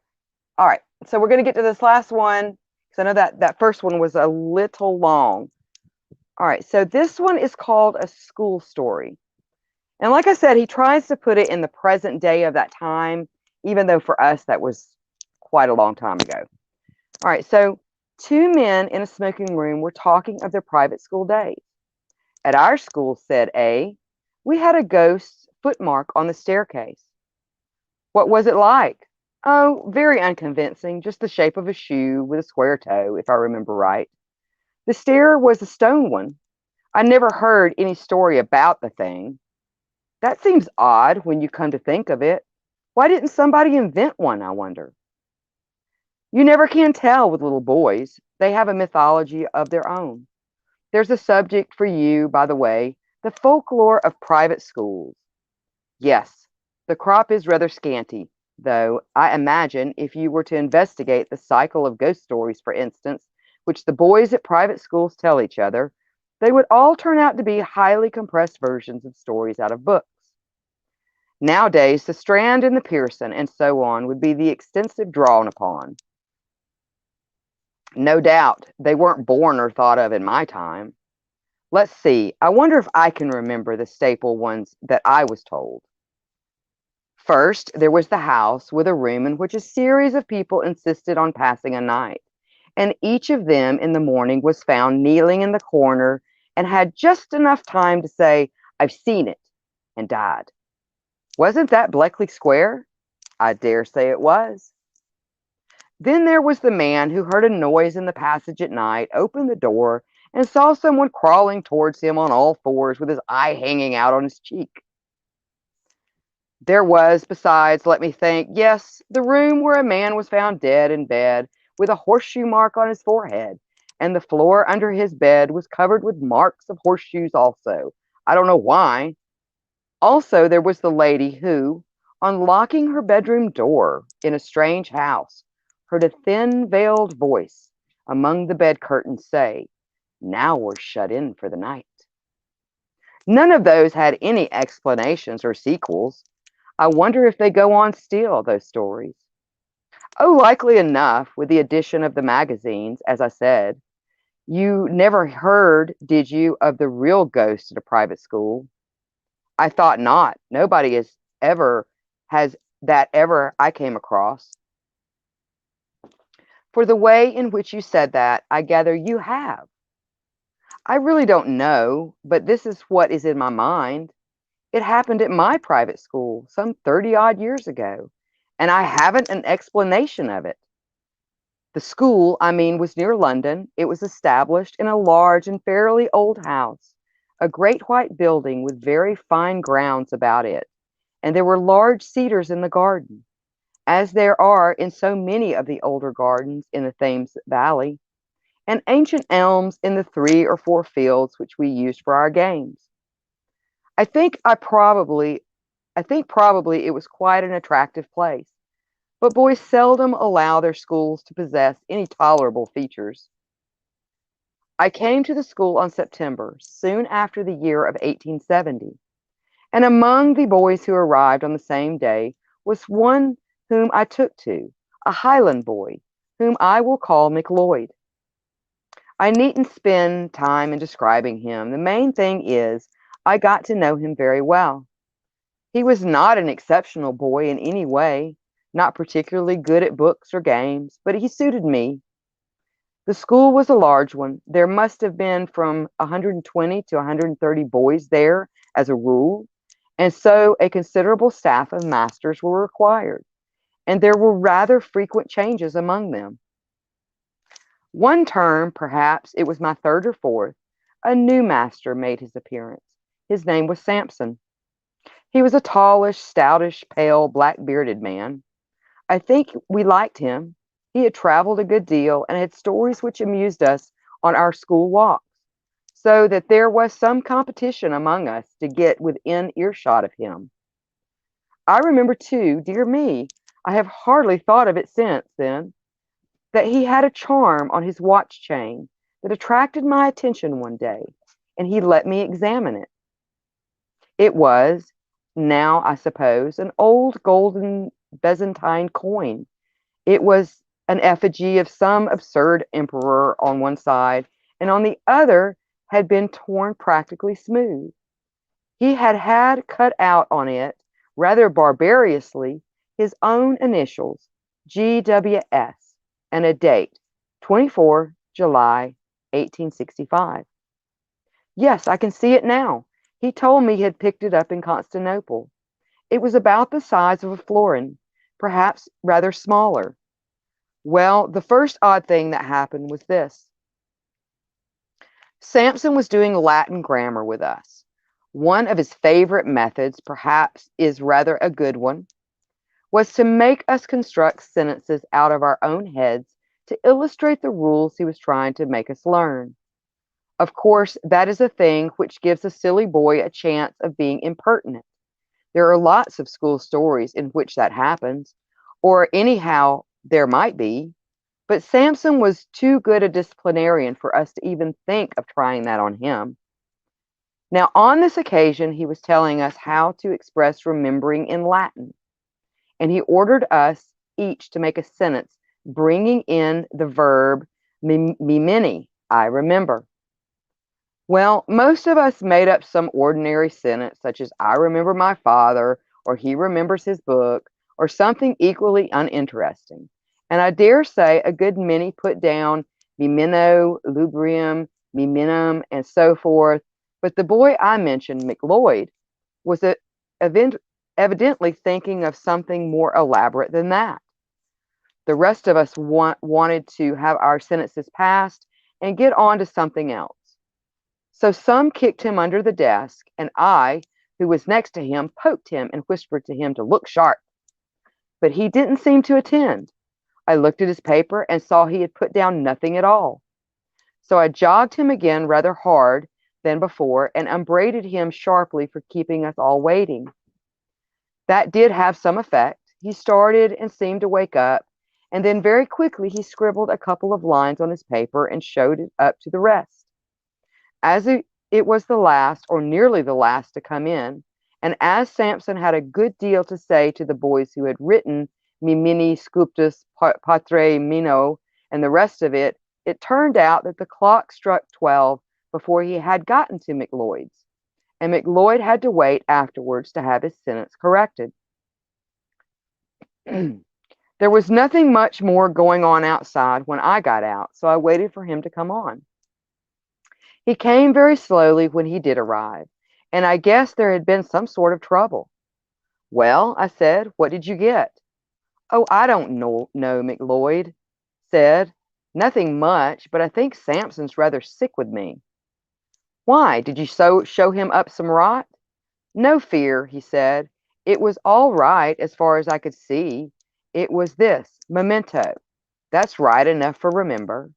All right, so we're going to get to this last one, because I know that first one was a little long. All right, so this one is called A School Story. And like I said, he tries to put it in the present day of that time, even though for us that was quite a long time ago. All right, so Two men in a smoking room were talking of their private school days. At our school, said A, we had a ghost's footmark on the staircase. What was it like? Oh, very unconvincing, just the shape of a shoe with a square toe, if I remember right. The stair was a stone one. I never heard any story about the thing. That seems odd when you come to think of it. Why didn't somebody invent one, I wonder? You never can tell with little boys. They have a mythology of their own. There's a subject for you, by the way, the folklore of private schools. Yes, the crop is rather scanty, though I imagine if you were to investigate the cycle of ghost stories, for instance, which the boys at private schools tell each other, they would all turn out to be highly compressed versions of stories out of books. Nowadays, the Strand and the Pearson and so on would be the extensive drawn upon. No doubt, they weren't born or thought of in my time. Let's see, I wonder if I can remember the staple ones that I was told. First, there was the house with a room in which a series of people insisted on passing a night, and each of them in the morning was found kneeling in the corner and had just enough time to say, I've seen it, and died. Wasn't that Bleckley Square? I dare say it was. Then there was the man who heard a noise in the passage at night, opened the door, and saw someone crawling towards him on all fours with his eye hanging out on his cheek. There was, besides, let me think, yes, the room where a man was found dead in bed with a horseshoe mark on his forehead, and the floor under his bed was covered with marks of horseshoes also. I don't know why. Also, there was the lady who, on locking her bedroom door in a strange house, heard a thin veiled voice among the bed curtains say, now we're shut in for the night. None of those had any explanations or sequels. I wonder if they go on still, those stories. Oh, likely enough, with the addition of the magazines, as I said. You never heard, did you, of the real ghost at a private school? I thought not. Nobody has that ever I came across. For the way in which you said that, I gather you have. I really don't know, but this is what is in my mind. It happened at my private school some 30-odd years ago, and I haven't an explanation of it. The school, I mean, was near London. It was established in a large and fairly old house, a great white building with very fine grounds about it, and there were large cedars in the garden, as there are in so many of the older gardens in the Thames Valley, and ancient elms in the 3 or 4 fields which we used for our games. I think probably it was quite an attractive place, but boys seldom allow their schools to possess any tolerable features. I came to the school on September, soon after the year of 1870, and among the boys who arrived on the same day was one whom I took to, a Highland boy, whom I will call McLeod. I needn't spend time in describing him. The main thing is I got to know him very well. He was not an exceptional boy in any way, not particularly good at books or games, but he suited me. The school was a large one. There must have been from 120 to 130 boys there as a rule, and so a considerable staff of masters were required, and there were rather frequent changes among them. One term, perhaps it was my 3rd or 4th, a new master made his appearance. His name was Sampson. He was a tallish, stoutish, pale, black-bearded man. I think we liked him. He had traveled a good deal and had stories which amused us on our school walks, so that there was some competition among us to get within earshot of him. I remember too, dear me, I have hardly thought of it since then, that he had a charm on his watch chain that attracted my attention one day, and he let me examine it. It was, now I suppose, an old golden Byzantine coin. It was an effigy of some absurd emperor on one side, and on the other had been torn practically smooth. He had cut out on it, rather barbarously, his own initials, GWS, and a date, 24 July 1865. Yes, I can see it now. He told me he had picked it up in Constantinople. It was about the size of a florin, perhaps rather smaller. Well, the first odd thing that happened was this. Samson was doing Latin grammar with us. One of his favorite methods, perhaps is rather a good one, was to make us construct sentences out of our own heads to illustrate the rules he was trying to make us learn. Of course, that is a thing which gives a silly boy a chance of being impertinent. There are lots of school stories in which that happens, or anyhow, there might be. But Samson was too good a disciplinarian for us to even think of trying that on him. Now, on this occasion, he was telling us how to express remembering in Latin, and he ordered us each to make a sentence bringing in the verb memini, I remember. Well, most of us made up some ordinary sentence, such as I remember my father, or he remembers his book, or something equally uninteresting. And I dare say a good many put down mimino, lubrium, miminum, and so forth. But the boy I mentioned, McLeod, was evidently thinking of something more elaborate than that. The rest of us wanted to have our sentences passed and get on to something else. So some kicked him under the desk, and I, who was next to him, poked him and whispered to him to look sharp. But he didn't seem to attend. I looked at his paper and saw he had put down nothing at all. So I jogged him again rather hard than before and upbraided him sharply for keeping us all waiting. That did have some effect. He started and seemed to wake up, and then very quickly he scribbled a couple of lines on his paper and showed it up to the rest. As it was the last, or nearly the last, to come in, and as Samson had a good deal to say to the boys who had written Mimini Sculptus Patre Mino and the rest of it, it turned out that the clock struck 12 before he had gotten to McLeod's, and McLeod had to wait afterwards to have his sentence corrected. There was nothing much more going on outside when I got out, so I waited for him to come on. He came very slowly when he did arrive, and I guessed there had been some sort of trouble. Well, I said, what did you get? Oh, I don't know, McLeod said. Nothing much, but I think Samson's rather sick with me. Why, did you show him up some rot? No fear, he said. It was all right as far as I could see. It was this, memento. That's right enough for remember.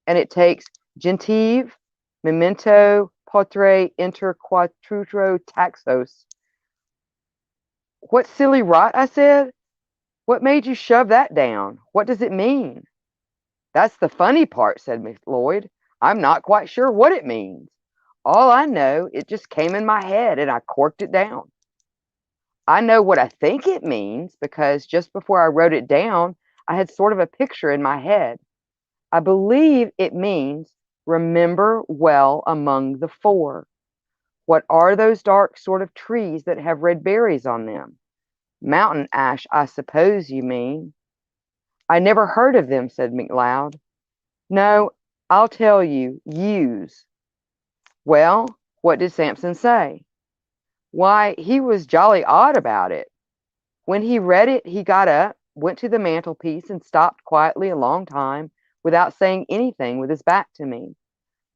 And it takes gentive, memento, potre, inter quattro taxos. What silly rot, I said. What made you shove that down? What does it mean? That's the funny part, said McLeod. I'm not quite sure what it means. All I know, it just came in my head and I corked it down. I know what I think it means because just before I wrote it down, I had sort of a picture in my head. I believe it means remember well among the four. What are those dark sort of trees that have red berries on them? Mountain ash, I suppose you mean. I never heard of them, said McLeod. No, I'll tell you, yews. Well, what did Samson say? Why, he was jolly odd about it. When he read it, he got up, went to the mantelpiece, and stopped quietly a long time without saying anything with his back to me.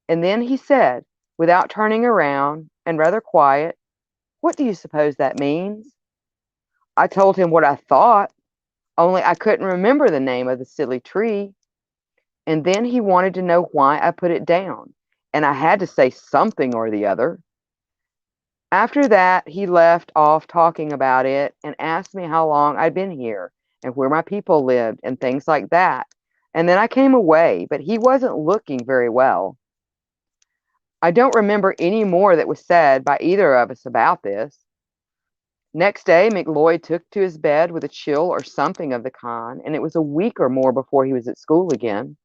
And then he said, without turning around and rather quiet, what do you suppose that means? I told him what I thought, only I couldn't remember the name of the silly tree. And then he wanted to know why I put it down, and I had to say something or the other. After that, he left off talking about it and asked me how long I'd been here and where my people lived and things like that. And then I came away, but he wasn't looking very well. I don't remember any more that was said by either of us about this. Next day, McLeod took to his bed with a chill or something of the kind, and it was a week or more before he was at school again.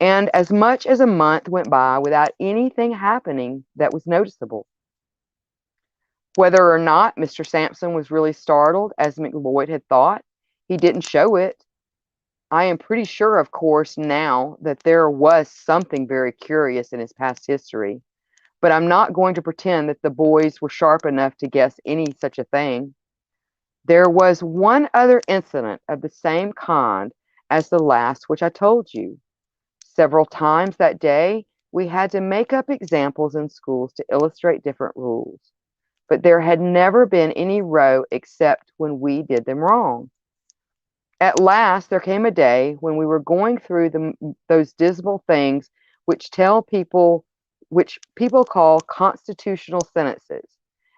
And as much as a month went by without anything happening that was noticeable. Whether or not Mr. Sampson was really startled, as McLeod had thought, he didn't show it. I am pretty sure, of course, now that there was something very curious in his past history, but I'm not going to pretend that the boys were sharp enough to guess any such a thing. There was one other incident of the same kind as the last which I told you. Several times that day, we had to make up examples in schools to illustrate different rules, but there had never been any row except when we did them wrong. At last, there came a day when we were going through those dismal things which people call constitutional sentences,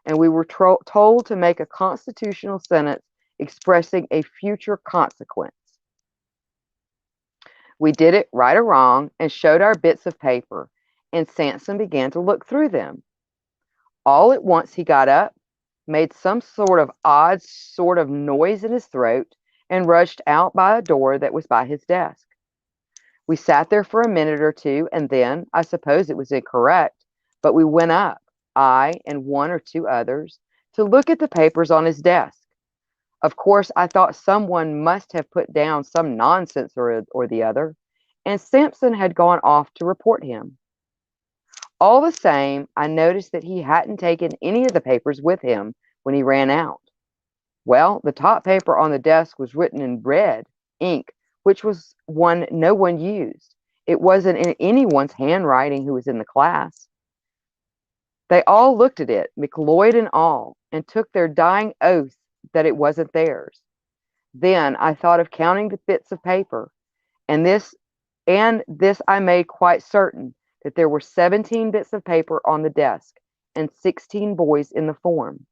and we were told to make a constitutional sentence expressing a future consequence. We did it right or wrong and showed our bits of paper, and Samson began to look through them. All at once he got up, made some sort of odd sort of noise in his throat, and rushed out by a door that was by his desk. We sat there for a minute or two, and then, I suppose it was incorrect, but we went up, I and one or two others, to look at the papers on his desk. Of course, I thought someone must have put down some nonsense or the other, and Samson had gone off to report him. All the same, I noticed that he hadn't taken any of the papers with him when he ran out. Well, the top paper on the desk was written in red ink, which was one no one used. It wasn't in anyone's handwriting who was in the class. They all looked at it, McLeod and all, and took their dying oath that it wasn't theirs. Then I thought of counting the bits of paper, and this I made quite certain, that there were 17 bits of paper on the desk and 16 boys in the form.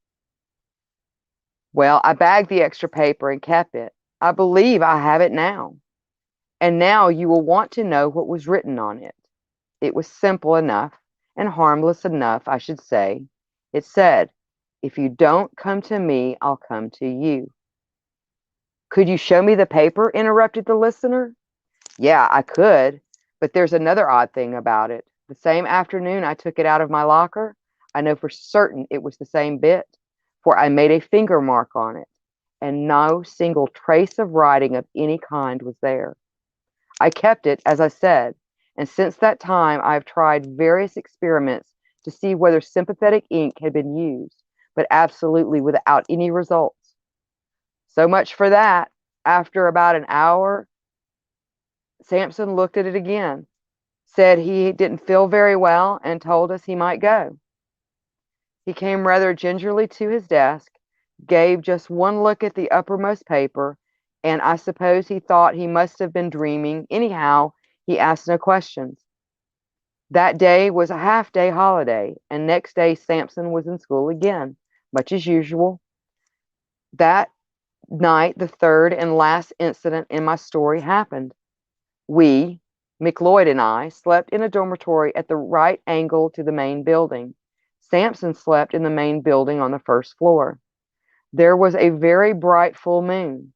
Well, I bagged the extra paper and kept it. I believe I have it now. And now you will want to know what was written on it. It was simple enough and harmless enough, I should say. It said, "If you don't come to me, I'll come to you." Could you show me the paper? Interrupted the listener. Yeah, I could, but there's another odd thing about it. The same afternoon I took it out of my locker, I know for certain it was the same bit, for I made a finger mark on it, and no single trace of writing of any kind was there. I kept it, as I said, and since that time I have tried various experiments to see whether sympathetic ink had been used, but absolutely without any results. So much for that. After about an hour, Samson looked at it again, said he didn't feel very well, and told us he might go. He came rather gingerly to his desk, gave just one look at the uppermost paper, and I suppose he thought he must have been dreaming. Anyhow, he asked no questions. That day was a half-day holiday, and next day Samson was in school again, much as usual. That night, the third and last incident in my story happened. We, McLeod and I, slept in a dormitory at the right angle to the main building. Samson slept in the main building on the first floor. There was a very bright full moon.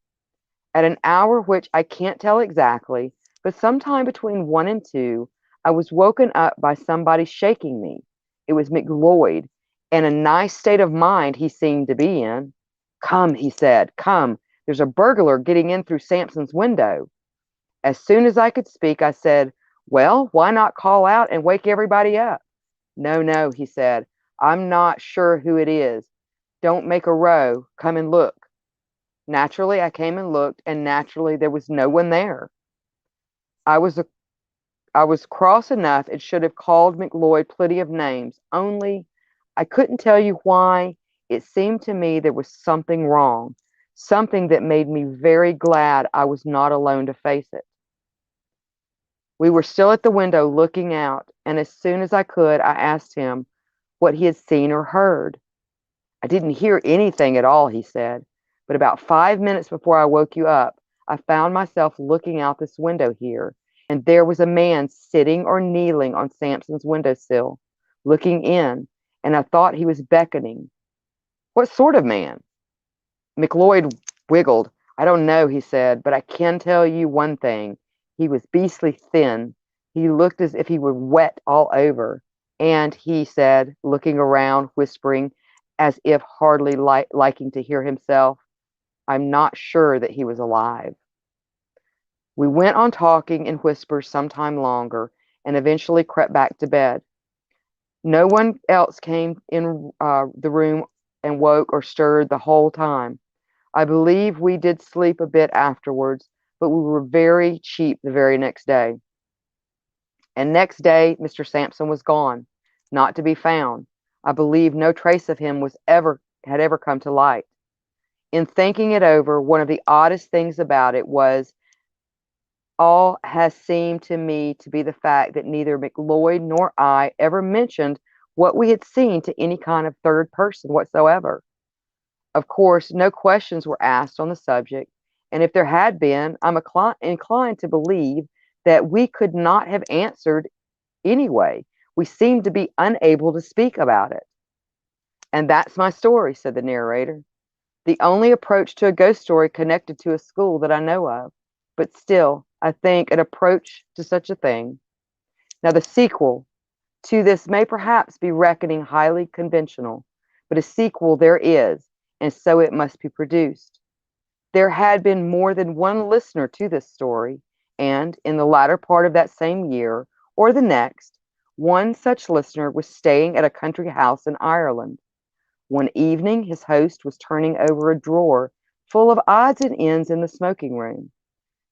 At an hour which I can't tell exactly, but sometime between 1 and 2, I was woken up by somebody shaking me. It was McLeod, and a nice state of mind he seemed to be in. "Come," he said, "come, there's a burglar getting in through Samson's window." As soon as I could speak, I said, "Well, why not call out and wake everybody up?" "No, no," he said, "I'm not sure who it is. Don't make a row. Come and look." Naturally, I came and looked, and naturally there was no one there. I was cross enough and should have called McLeod plenty of names, only I couldn't tell you why. It seemed to me there was something wrong, something that made me very glad I was not alone to face it. We were still at the window looking out, and as soon as I could, I asked him what he had seen or heard. "I didn't hear anything at all," he said, "but about 5 minutes before I woke you up, I found myself looking out this window here, and there was a man sitting or kneeling on Samson's windowsill, looking in, and I thought he was beckoning." "What sort of man?" McLeod wiggled. "I don't know," he said, "but I can tell you one thing. He was beastly thin. He looked as if he were wet all over. And he said, looking around, whispering, as if hardly liking to hear himself, I'm not sure that he was alive." We went on talking in whispers some time longer and eventually crept back to bed. No one else came in the room and woke or stirred the whole time. I believe we did sleep a bit afterwards, but we were very cheap the very next day. And next day, Mr. Sampson was gone, not to be found. I believe no trace of him had ever come to light. In thinking it over, one of the oddest things about it was all has seemed to me to be the fact that neither McLeod nor I ever mentioned what we had seen to any kind of third person whatsoever. Of course, no questions were asked on the subject, and if there had been, I'm inclined to believe that we could not have answered anyway. We seemed to be unable to speak about it. And that's my story, said the narrator. The only approach to a ghost story connected to a school that I know of, but still, I think an approach to such a thing. Now, the sequel to this may perhaps be reckoning highly conventional, but a sequel there is, and so it must be produced. There had been more than one listener to this story, and in the latter part of that same year, or the next, one such listener was staying at a country house in Ireland. One evening, his host was turning over a drawer full of odds and ends in the smoking room.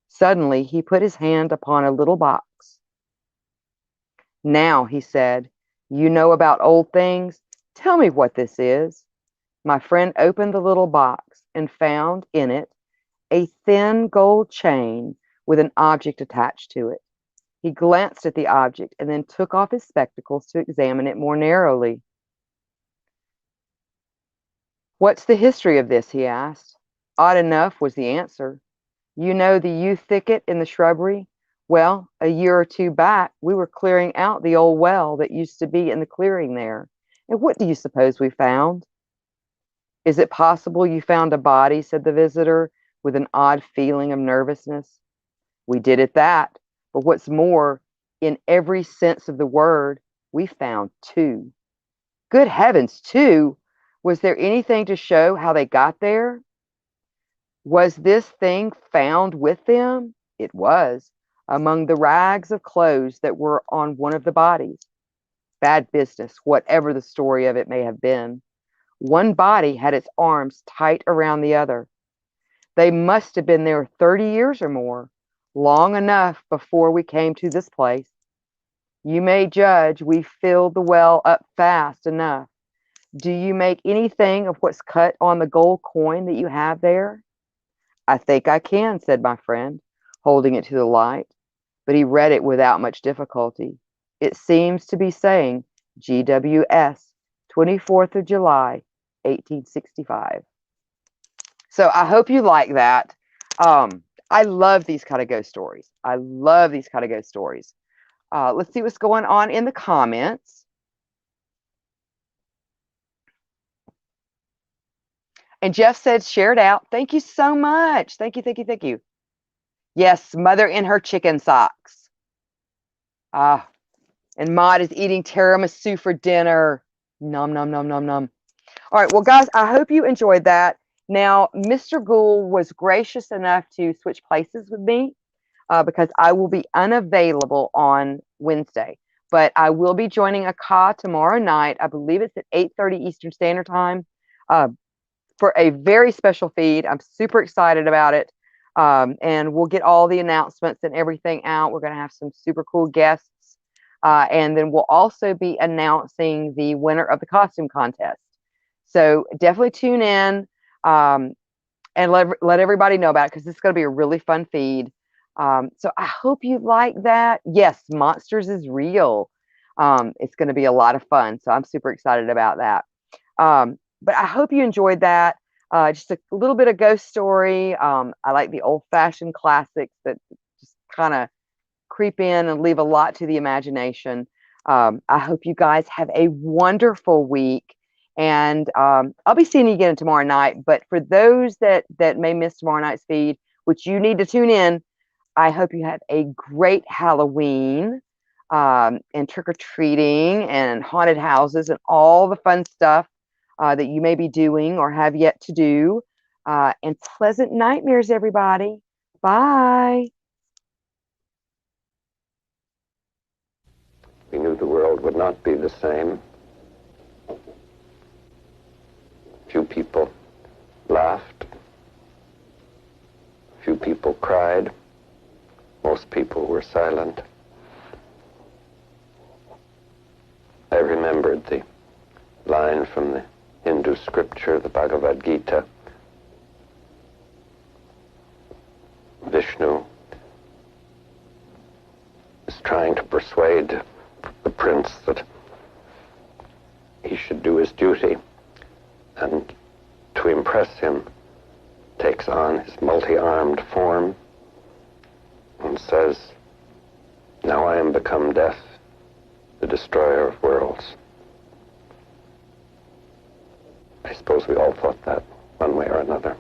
Suddenly, he put his hand upon a little box. Now, he said, you know about old things. Tell me what this is. My friend opened the little box and found in it a thin gold chain with an object attached to it. He glanced at the object and then took off his spectacles to examine it more narrowly. What's the history of this? He asked. Odd enough was the answer. You know the yew thicket in the shrubbery? Well, a year or two back, we were clearing out the old well that used to be in the clearing there. And what do you suppose we found? Is it possible you found a body? Said the visitor, with an odd feeling of nervousness. We did at that, but what's more, in every sense of the word, we found two. Good heavens, two! Was there anything to show how they got there? Was this thing found with them? It was, among the rags of clothes that were on one of the bodies. Bad business, whatever the story of it may have been. One body had its arms tight around the other. They must have been there 30 years or more, long enough before we came to this place. You may judge we filled the well up fast enough. Do you make anything of what's cut on the gold coin that you have there? I think I can, said my friend, holding it to the light, but he read it without much difficulty. It seems to be saying GWS, 24th of July, 1865. So I hope you like that. I love these kind of ghost stories. I love these kind of ghost stories. Let's see what's going on in the comments. And Jeff said, share it out. Thank you so much. Thank you, thank you, thank you. Yes, mother in her chicken socks. And Maud is eating tiramisu for dinner. Nom, nom, nom, nom, nom. All right, well, guys, I hope you enjoyed that. Now, Mr. Ghoul was gracious enough to switch places with me because I will be unavailable on Wednesday. But I will be joining Aka tomorrow night. I believe it's at 8:30 Eastern Standard Time for a very special feed. I'm super excited about it. And we'll get all the announcements and everything out. We're going to have some super cool guests. And then we'll also be announcing the winner of the costume contest. So definitely tune in and let everybody know about it because this is going to be a really fun feed. So I hope you like that. Yes, Monsters is real. It's going to be a lot of fun. So I'm super excited about that. But I hope you enjoyed that. Just a little bit of ghost story. I like the old-fashioned classics that just kind of creep in and leave a lot to the imagination. I hope you guys have a wonderful week. And I'll be seeing you again tomorrow night. But for those that may miss tomorrow night's feed, which you need to tune in, I hope you have a great Halloween and trick-or-treating and haunted houses and all the fun stuff that you may be doing or have yet to do. And pleasant nightmares, everybody. Bye. We knew the world would not be the same. Few people laughed. Few people cried. Most people were silent. I remembered the line from the Hindu scripture, the Bhagavad Gita. Vishnu is trying to persuade the prince that he should do his duty, and to impress him takes on his multi-armed form and says, "Now I am become death, the destroyer of worlds." I suppose we all thought that one way or another.